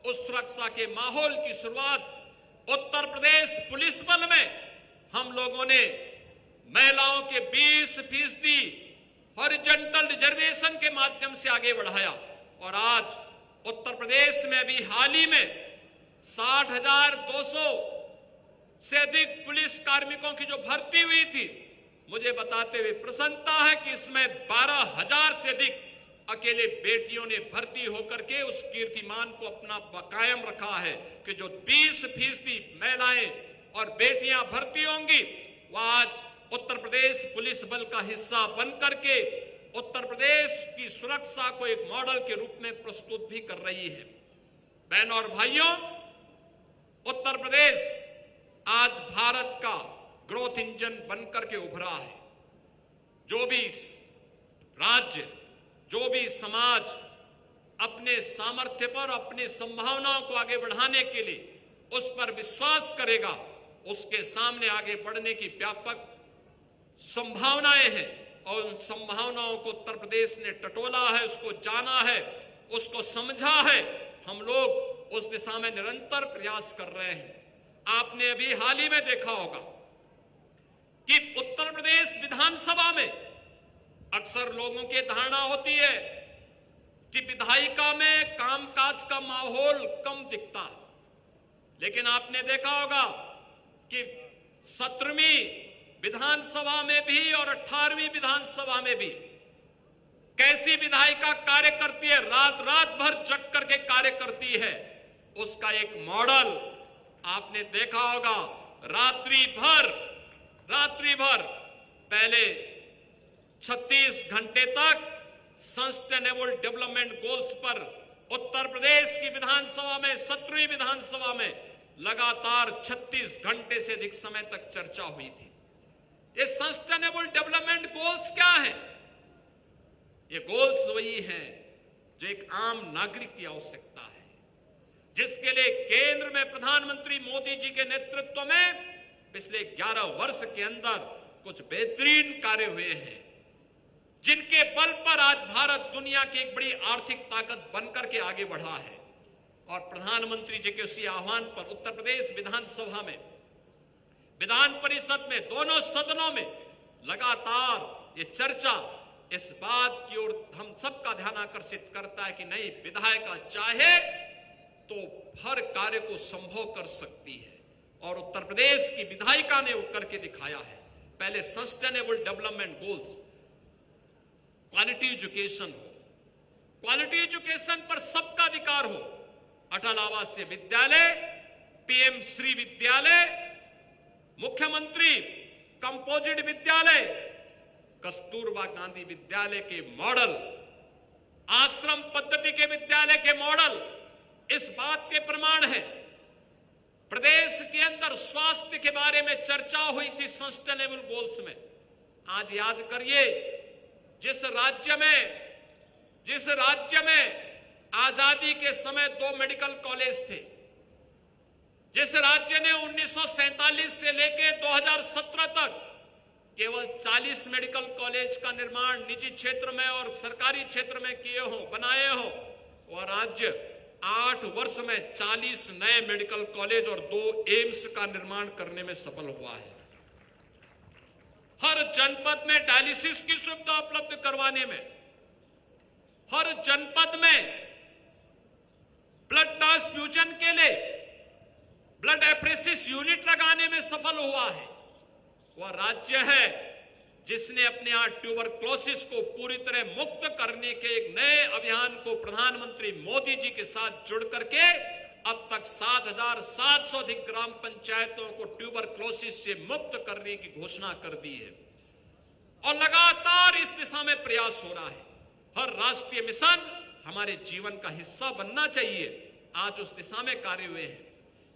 उस सुरक्षा के माहौल की शुरुआत उत्तर प्रदेश पुलिस बल में हम लोगों ने महिलाओं के 20% हॉरिजॉन्टल रिजर्वेशन के माध्यम से आगे बढ़ाया और आज उत्तर प्रदेश में भी हाल ही में 60,200 से अधिक पुलिस कार्मिकों की जो भर्ती हुई थी, मुझे बताते हुए प्रसन्नता है कि इसमें 12,000 से अधिक अकेले बेटियों ने भर्ती होकर के उस कीर्तिमान को अपना कायम रखा है कि जो 20% महिलाएं और बेटियां भर्ती होंगी वह आज उत्तर प्रदेश पुलिस बल का हिस्सा बन करके उत्तर प्रदेश की सुरक्षा को एक मॉडल के रूप में प्रस्तुत भी कर रही है। बहनों और भाइयों, उत्तर प्रदेश आज भारत का ग्रोथ इंजन बनकर के उभरा है। जो भी राज्य, जो भी समाज अपने सामर्थ्य पर अपनी संभावनाओं को आगे बढ़ाने के लिए उस पर विश्वास करेगा, उसके सामने आगे बढ़ने की व्यापक संभावनाएं हैं और उन संभावनाओं को उत्तर प्रदेश ने टटोला है, उसको जाना है, उसको समझा है। हम लोग उस दिशा में निरंतर प्रयास कर रहे हैं। आपने अभी हाल ही में देखा होगा कि उत्तर प्रदेश विधानसभा में अक्सर लोगों की धारणा होती है कि विधायिका में कामकाज का माहौल कम दिखता है, लेकिन आपने देखा होगा कि 17वीं विधानसभा में भी और 18वीं विधानसभा में भी कैसी विधायिका कार्य करती है, रात रात भर जग करके कार्य करती है। उसका एक मॉडल आपने देखा होगा। रात्रि भर पहले 36 घंटे तक सस्टेनेबल डेवलपमेंट गोल्स पर उत्तर प्रदेश की विधानसभा में 17वीं विधानसभा में लगातार 36 घंटे से अधिक समय तक चर्चा हुई थी। ये सस्टेनेबल डेवलपमेंट गोल्स क्या है? ये गोल्स वही हैं जो एक आम नागरिक की आवश्यकता है, जिसके लिए केंद्र में प्रधानमंत्री मोदी जी के नेतृत्व में पिछले 11 वर्ष के अंदर कुछ बेहतरीन कार्य हुए हैं, जिनके बल पर आज भारत दुनिया की एक बड़ी आर्थिक ताकत बनकर के आगे बढ़ा है। और प्रधानमंत्री जी के उसी आह्वान पर उत्तर प्रदेश विधानसभा में, विधान परिषद में, दोनों सदनों में लगातार ये चर्चा इस बात की ओर हम सबका ध्यान आकर्षित करता है कि नहीं, विधायिका चाहे तो हर कार्य को संभव कर सकती है और उत्तर प्रदेश की विधायिका ने वो करके दिखाया है। पहले sustainable development goals, quality education हो, क्वालिटी एजुकेशन पर सबका अधिकार हो, अटल आवासीय विद्यालय, पीएम श्री विद्यालय, मुख्यमंत्री कंपोजिट विद्यालय, कस्तूरबा गांधी विद्यालय के मॉडल, आश्रम पद्धति के विद्यालय के मॉडल इस बात के प्रमाण है। प्रदेश के अंदर स्वास्थ्य के बारे में चर्चा हुई थी सस्टेनेबल गोल्स में। आज याद करिए, जिस राज्य में आजादी के समय 2 मेडिकल कॉलेज थे, जिस राज्य ने 1947 से लेकर 2017 तक केवल 40 मेडिकल कॉलेज का निर्माण निजी क्षेत्र में और सरकारी क्षेत्र में किए हो, बनाए हो, वह राज्य 8 वर्ष में 40 नए मेडिकल कॉलेज और 2 एम्स का निर्माण करने में सफल हुआ है। हर जनपद में डायलिसिस की सुविधा उपलब्ध करवाने में, हर जनपद में ब्लड ट्रांसफ्यूजन के लिए ब्लड एप्रेसिस यूनिट लगाने में सफल हुआ है। वह राज्य है जिसने अपने यहां ट्यूबरक्लोसिस को पूरी तरह मुक्त करने के एक नए अभियान को प्रधानमंत्री मोदी जी के साथ जुड़ करके अब तक 7,700 अधिक ग्राम पंचायतों को ट्यूबरक्लोसिस से मुक्त करने की घोषणा कर दी है और लगातार इस दिशा में प्रयास हो रहा है। हर राष्ट्रीय मिशन हमारे जीवन का हिस्सा बनना चाहिए। आज उस दिशा में कार्य हुए हैं।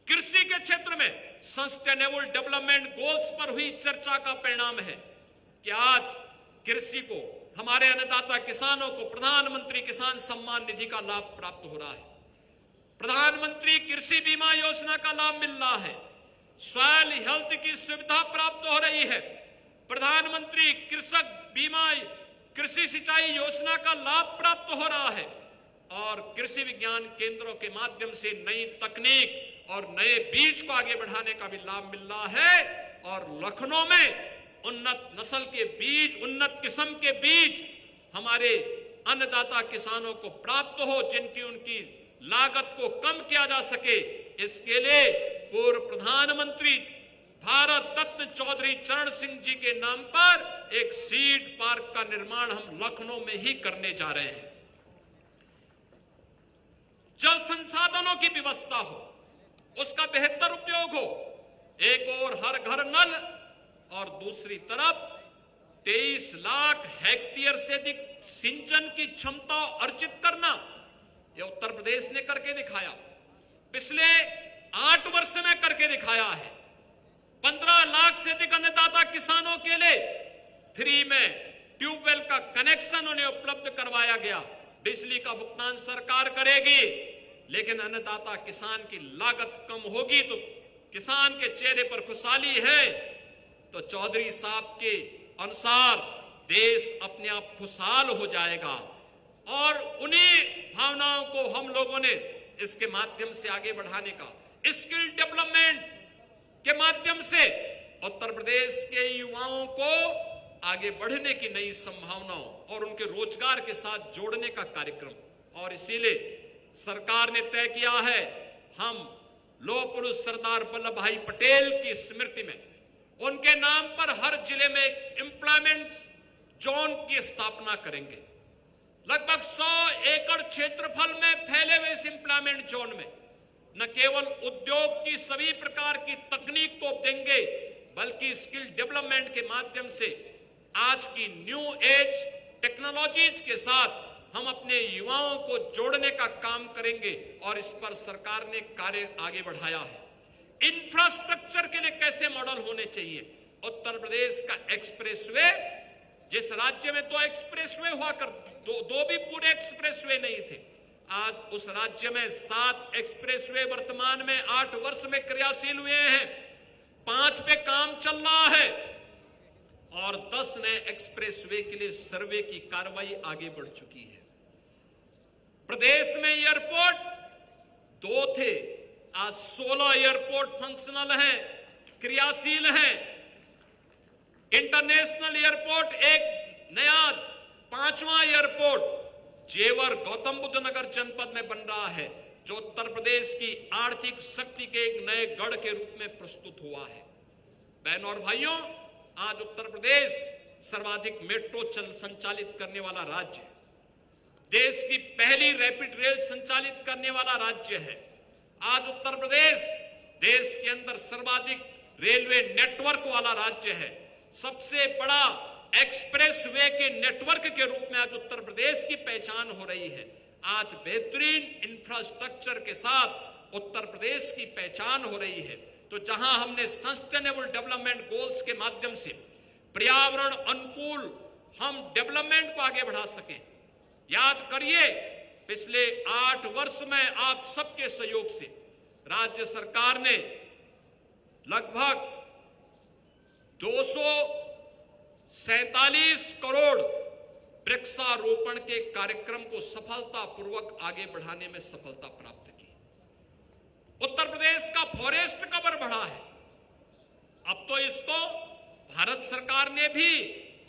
कृषि के क्षेत्र में सस्टेनेबल डेवलपमेंट गोल्स पर हुई चर्चा का परिणाम है कि आज कृषि को, हमारे अन्नदाता किसानों को प्रधानमंत्री किसान सम्मान निधि का लाभ प्राप्त हो रहा है, प्रधानमंत्री कृषि बीमा योजना का लाभ मिल रहा है, सॉइल हेल्थ की सुविधा प्राप्त हो रही है, प्रधानमंत्री कृषक बीमा कृषि सिंचाई योजना का लाभ प्राप्त हो रहा है और कृषि विज्ञान केंद्रों के माध्यम से नई तकनीक और नए बीज को आगे बढ़ाने का भी लाभ मिल रहा है और लखनऊ में उन्नत नस्ल के बीज, उन्नत किस्म के बीज हमारे अन्नदाता किसानों को प्राप्त हो, जिनकी उनकी लागत को कम किया जा सके। इसके लिए पूर्व प्रधानमंत्री भारत रत्न चौधरी चरण सिंह जी के नाम पर एक सीड पार्क का निर्माण हम लखनऊ में ही करने जा रहे हैं। जल संसाधनों की व्यवस्था हो, उसका बेहतर उपयोग हो, एक और हर घर नल और दूसरी तरफ 23 लाख हेक्टेयर से अधिक सिंचन की क्षमता अर्जित करना, यह उत्तर प्रदेश ने करके दिखाया, पिछले 8 वर्ष में करके दिखाया है। 15 लाख से अधिक अन्नदाता किसानों के लिए फ्री में ट्यूबवेल का कनेक्शन उन्हें उपलब्ध करवाया गया। बिजली का भुगतान सरकार करेगी, लेकिन अन्नदाता किसान की लागत कम होगी तो किसान के चेहरे पर खुशहाली है। तो चौधरी साहब के अनुसार देश अपने आप खुशहाल हो जाएगा और उन्हीं भावनाओं को हम लोगों ने इसके माध्यम से आगे बढ़ाने का, स्किल डेवलपमेंट के माध्यम से उत्तर प्रदेश के युवाओं को आगे बढ़ने की नई संभावनाओं और उनके रोजगार के साथ जोड़ने का कार्यक्रम। और इसीलिए सरकार ने तय किया है, हम लौह पुरुष सरदार वल्लभ भाई पटेल की स्मृति में उनके नाम पर हर जिले में एक एम्प्लॉयमेंट जोन की स्थापना करेंगे। लगभग 100 एकड़ क्षेत्रफल में फैले हुए इस एम्प्लॉयमेंट जोन में न केवल उद्योग की सभी प्रकार की तकनीक को देंगे, बल्कि स्किल डेवलपमेंट के माध्यम से आज की न्यू एज टेक्नोलॉजीज के साथ हम अपने युवाओं को जोड़ने का काम करेंगे और इस पर सरकार ने कार्य आगे बढ़ाया है। इंफ्रास्ट्रक्चर के लिए कैसे मॉडल होने चाहिए? उत्तर प्रदेश का एक्सप्रेसवे, जिस राज्य में 2 एक्सप्रेसवे हुआ कर, दो भी पूरे एक्सप्रेसवे नहीं थे, आज उस राज्य में 7 एक्सप्रेसवे वर्तमान में 8 वर्ष में क्रियाशील हुए हैं, 5 पे काम चल रहा है और 10 नए एक्सप्रेसवे के लिए सर्वे की कार्रवाई आगे बढ़ चुकी है। प्रदेश में एयरपोर्ट 2 थे, आज 16 एयरपोर्ट फंक्शनल हैं, क्रियाशील हैं। इंटरनेशनल एयरपोर्ट एक नया 5वां एयरपोर्ट जेवर गौतम बुद्ध नगर जनपद में बन रहा है, जो उत्तर प्रदेश की आर्थिक शक्ति के एक नए गढ़ के रूप में प्रस्तुत हुआ है। बहनों और भाइयों, आज उत्तर प्रदेश सर्वाधिक मेट्रो संचालित करने वाला राज्य है, देश की पहली रैपिड रेल संचालित करने वाला राज्य है। आज उत्तर प्रदेश देश के अंदर सर्वाधिक रेलवे नेटवर्क वाला राज्य है, सबसे बड़ा एक्सप्रेसवे के नेटवर्क के रूप में आज उत्तर प्रदेश की पहचान हो रही है। आज बेहतरीन इंफ्रास्ट्रक्चर के साथ उत्तर प्रदेश की पहचान हो रही है। तो जहां हमने सस्टेनेबल डेवलपमेंट गोल्स के माध्यम से पर्यावरण अनुकूल हम डेवलपमेंट को आगे बढ़ा सकें, याद करिए पिछले 8 वर्ष में आप सबके सहयोग से राज्य सरकार ने लगभग 247 करोड़ वृक्षारोपण के कार्यक्रम को सफलतापूर्वक आगे बढ़ाने में सफलता प्राप्त की। उत्तर प्रदेश का फॉरेस्ट कवर बढ़ा है। अब तो इसको भारत सरकार ने भी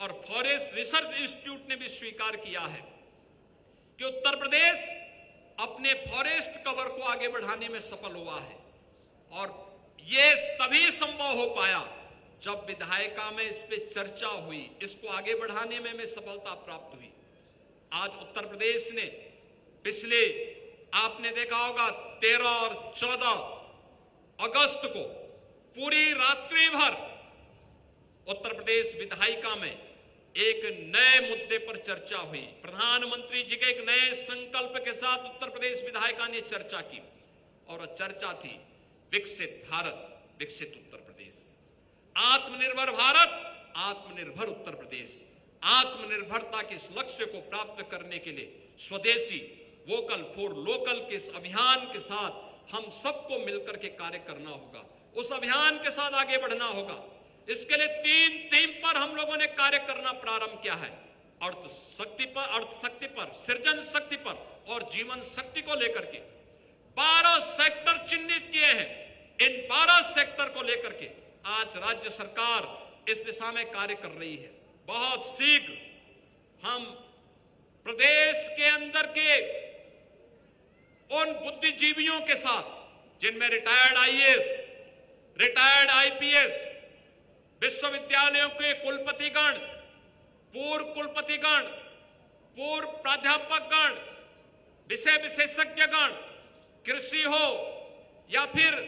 और फॉरेस्ट रिसर्च इंस्टीट्यूट ने भी स्वीकार किया है कि उत्तर प्रदेश अपने फॉरेस्ट कवर को आगे बढ़ाने में सफल हुआ है। और यह तभी संभव हो पाया जब विधायिका में इस पे चर्चा हुई, इसको आगे बढ़ाने में सफलता प्राप्त हुई। आज उत्तर प्रदेश ने पिछले, आपने देखा होगा 13 और 14 अगस्त को पूरी रात्रि भर उत्तर प्रदेश विधायिका में एक नए मुद्दे पर चर्चा हुई। प्रधानमंत्री जी के एक नए संकल्प के साथ उत्तर प्रदेश विधायिका ने चर्चा की और चर्चा थी विकसित भारत, विकसित उत्तर प्रदेश, आत्मनिर्भर भारत, आत्मनिर्भर उत्तर प्रदेश। आत्मनिर्भरता के इस लक्ष्य को प्राप्त करने के लिए स्वदेशी वोकल फॉर लोकल के इस अभियान के साथ हम सबको मिलकर के कार्य करना होगा, उस अभियान के साथ आगे बढ़ना होगा। इसके लिए 3 थीम पर हम लोगों ने कार्य करना प्रारंभ किया है। अर्थ शक्ति पर, सृजन शक्ति पर और जीवन शक्ति को लेकर के 12 सेक्टर चिन्हित किए हैं। इन 12 सेक्टर को लेकर के आज राज्य सरकार इस दिशा में कार्य कर रही है। बहुत शीघ्र हम प्रदेश के अंदर के उन बुद्धिजीवियों के साथ जिनमें रिटायर्ड आईएएस, रिटायर्ड आईपीएस, विश्वविद्यालयों के कुलपतिगण, पूर्व कुलपतिगण, पूर्व प्राध्यापकगण, विषय विशेषज्ञगण, कृषि हो या फिर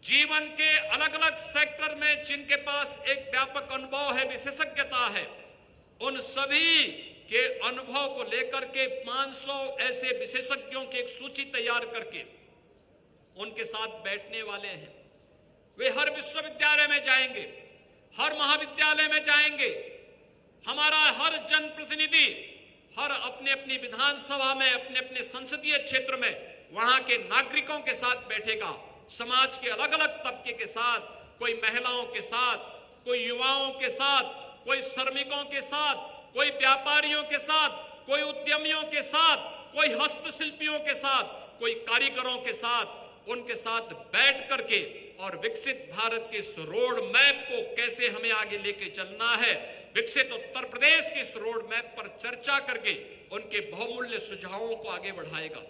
जीवन के अलग अलग सेक्टर में जिनके पास एक व्यापक अनुभव है, विशेषज्ञता है, उन सभी के अनुभव को लेकर के 500 ऐसे विशेषज्ञों की एक सूची तैयार करके उनके साथ बैठने वाले हैं। वे हर विश्वविद्यालय में जाएंगे, हर महाविद्यालय में जाएंगे। हमारा हर जनप्रतिनिधि हर अपने अपनी विधानसभा में, अपने अपने संसदीय क्षेत्र में वहां के नागरिकों के साथ बैठेगा, समाज के अलग अलग तबके के साथ, कोई महिलाओं के साथ, कोई युवाओं के साथ, कोई श्रमिकों के साथ, कोई व्यापारियों के साथ, कोई उद्यमियों के साथ, कोई हस्तशिल्पियों के साथ, कोई कारीगरों के साथ, उनके साथ बैठ करके और विकसित भारत के इस रोड मैप को कैसे हमें आगे लेके चलना है, विकसित उत्तर प्रदेश के इस रोड मैप पर चर्चा करके उनके बहुमूल्य सुझावों को आगे बढ़ाएगा।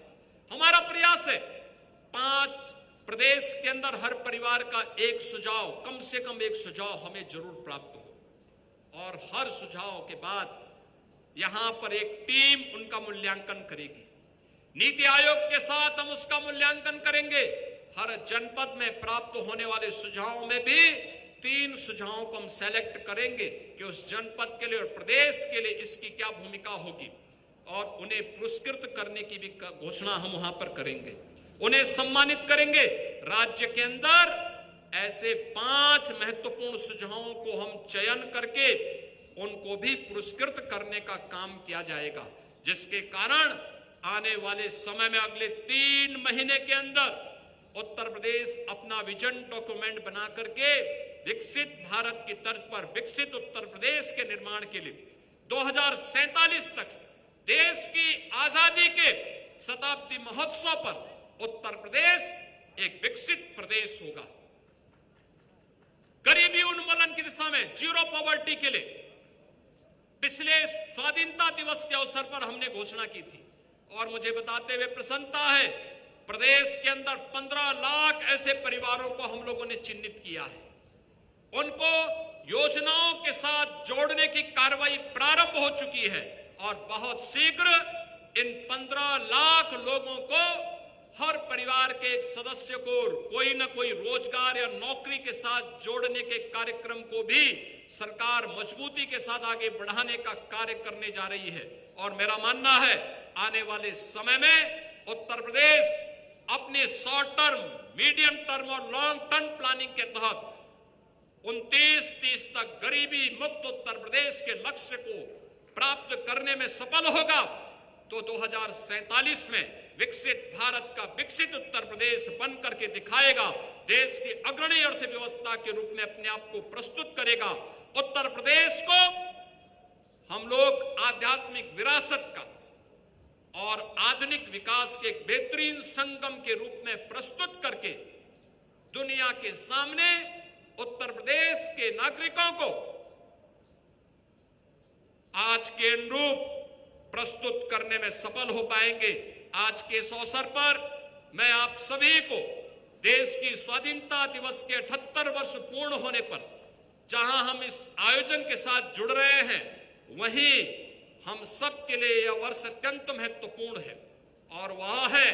हमारा प्रयास है 5 प्रदेश के अंदर हर परिवार का एक सुझाव, कम से कम एक सुझाव हमें जरूर प्राप्त हो और हर सुझाव के बाद यहां पर एक टीम उनका मूल्यांकन करेगी। नीति आयोग के साथ हम उसका मूल्यांकन करेंगे। हर जनपद में प्राप्त होने वाले सुझावों में भी 3 सुझावों को हम सेलेक्ट करेंगे कि उस जनपद के लिए और प्रदेश के लिए इसकी क्या भूमिका होगी और उन्हें पुरस्कृत करने की भी घोषणा हम वहां पर करेंगे, उन्हें सम्मानित करेंगे। राज्य के अंदर ऐसे 5 महत्वपूर्ण सुझावों को हम चयन करके उनको भी पुरस्कृत करने का काम किया जाएगा, जिसके कारण आने वाले समय में अगले 3 महीने के अंदर उत्तर प्रदेश अपना विजन डॉक्यूमेंट बना करके विकसित भारत की तर्ज पर विकसित उत्तर प्रदेश के निर्माण के लिए 2047 तक देश की आजादी के शताब्दी महोत्सव पर उत्तर प्रदेश एक विकसित प्रदेश होगा। गरीबी उन्मूलन की दिशा में जीरो पॉवर्टी के लिए पिछले स्वाधीनता दिवस के अवसर पर हमने घोषणा की थी और मुझे बताते हुए प्रसन्नता है, प्रदेश के अंदर 15 लाख ऐसे परिवारों को हम लोगों ने चिन्हित किया है। उनको योजनाओं के साथ जोड़ने की कार्रवाई प्रारंभ हो चुकी है और बहुत शीघ्र इन 15 लाख लोगों को हर परिवार के एक सदस्य को कोई ना कोई रोजगार या नौकरी के साथ जोड़ने के कार्यक्रम को भी सरकार मजबूती के साथ आगे बढ़ाने का कार्य करने जा रही है। और मेरा मानना है आने वाले समय में उत्तर प्रदेश अपने शॉर्ट टर्म, मीडियम टर्म और लॉन्ग टर्म प्लानिंग के तहत 29-30 तक गरीबी मुक्त उत्तर प्रदेश के लक्ष्य को प्राप्त करने में सफल होगा तो 2047 में विकसित भारत का विकसित उत्तर प्रदेश बन करके दिखाएगा, देश की अग्रणी अर्थव्यवस्था के रूप में अपने आप को प्रस्तुत करेगा। उत्तर प्रदेश को हम लोग आध्यात्मिक विरासत का और आधुनिक विकास के एक बेहतरीन संगम के रूप में प्रस्तुत करके दुनिया के सामने उत्तर प्रदेश के नागरिकों को आज के अनुरूप प्रस्तुत करने में सफल हो पाएंगे। आज के इस अवसर पर मैं आप सभी को देश की स्वाधीनता दिवस के 78 वर्ष पूर्ण होने पर जहां हम इस आयोजन के साथ जुड़ रहे हैं, वहीं हम सब के लिए यह वर्ष अत्यंत महत्वपूर्ण है और वह है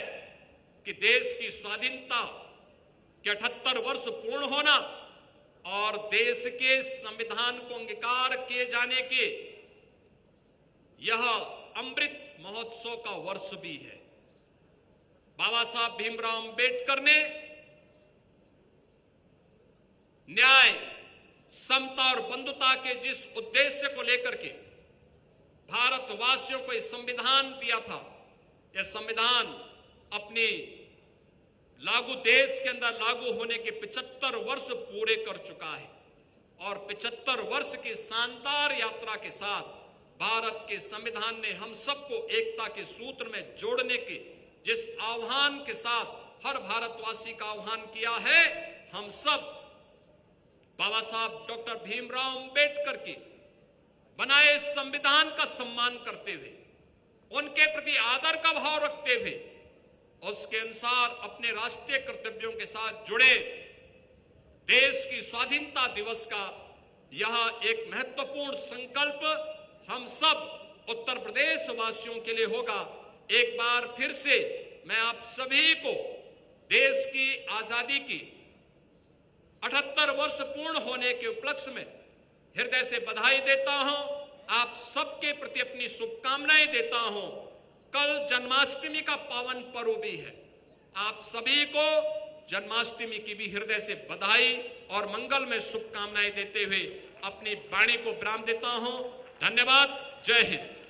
कि देश की स्वाधीनता के 78 वर्ष पूर्ण होना और देश के संविधान को अंगीकार किए जाने के यह अमृत महोत्सव का वर्ष भी है। बाबा साहब भीमराव अंबेडकर ने न्याय, समता और बंधुता के जिस उद्देश्य को लेकर के भारतवासियों को यह संविधान दिया था, यह संविधान अपनी देश के अंदर लागू होने के 75 वर्ष पूरे कर चुका है और 75 वर्ष की शानदार यात्रा के साथ भारत के संविधान ने हम सबको एकता के सूत्र में जोड़ने के जिस आह्वान के साथ हर भारतवासी का आह्वान किया है, हम सब बाबा साहब डॉक्टर भीमराव अंबेडकर के बनाए संविधान का सम्मान करते हुए, उनके प्रति आदर का भाव रखते हुए, उसके अनुसार अपने राष्ट्रीय कर्तव्यों के साथ जुड़े देश की स्वाधीनता दिवस का यह एक महत्वपूर्ण संकल्प हम सब उत्तर प्रदेश वासियों के लिए होगा। एक बार फिर से मैं आप सभी को देश की आजादी की 78 वर्ष पूर्ण होने के उपलक्ष्य में हृदय से बधाई देता हूं। आप सबके प्रति अपनी शुभकामनाएं देता हूं। कल जन्माष्टमी का पावन पर्व भी है। आप सभी को जन्माष्टमी की भी हृदय से बधाई और मंगल में शुभकामनाएं देते हुए अपनी वाणी को विराम देता हूं। धन्यवाद। जय हिंद।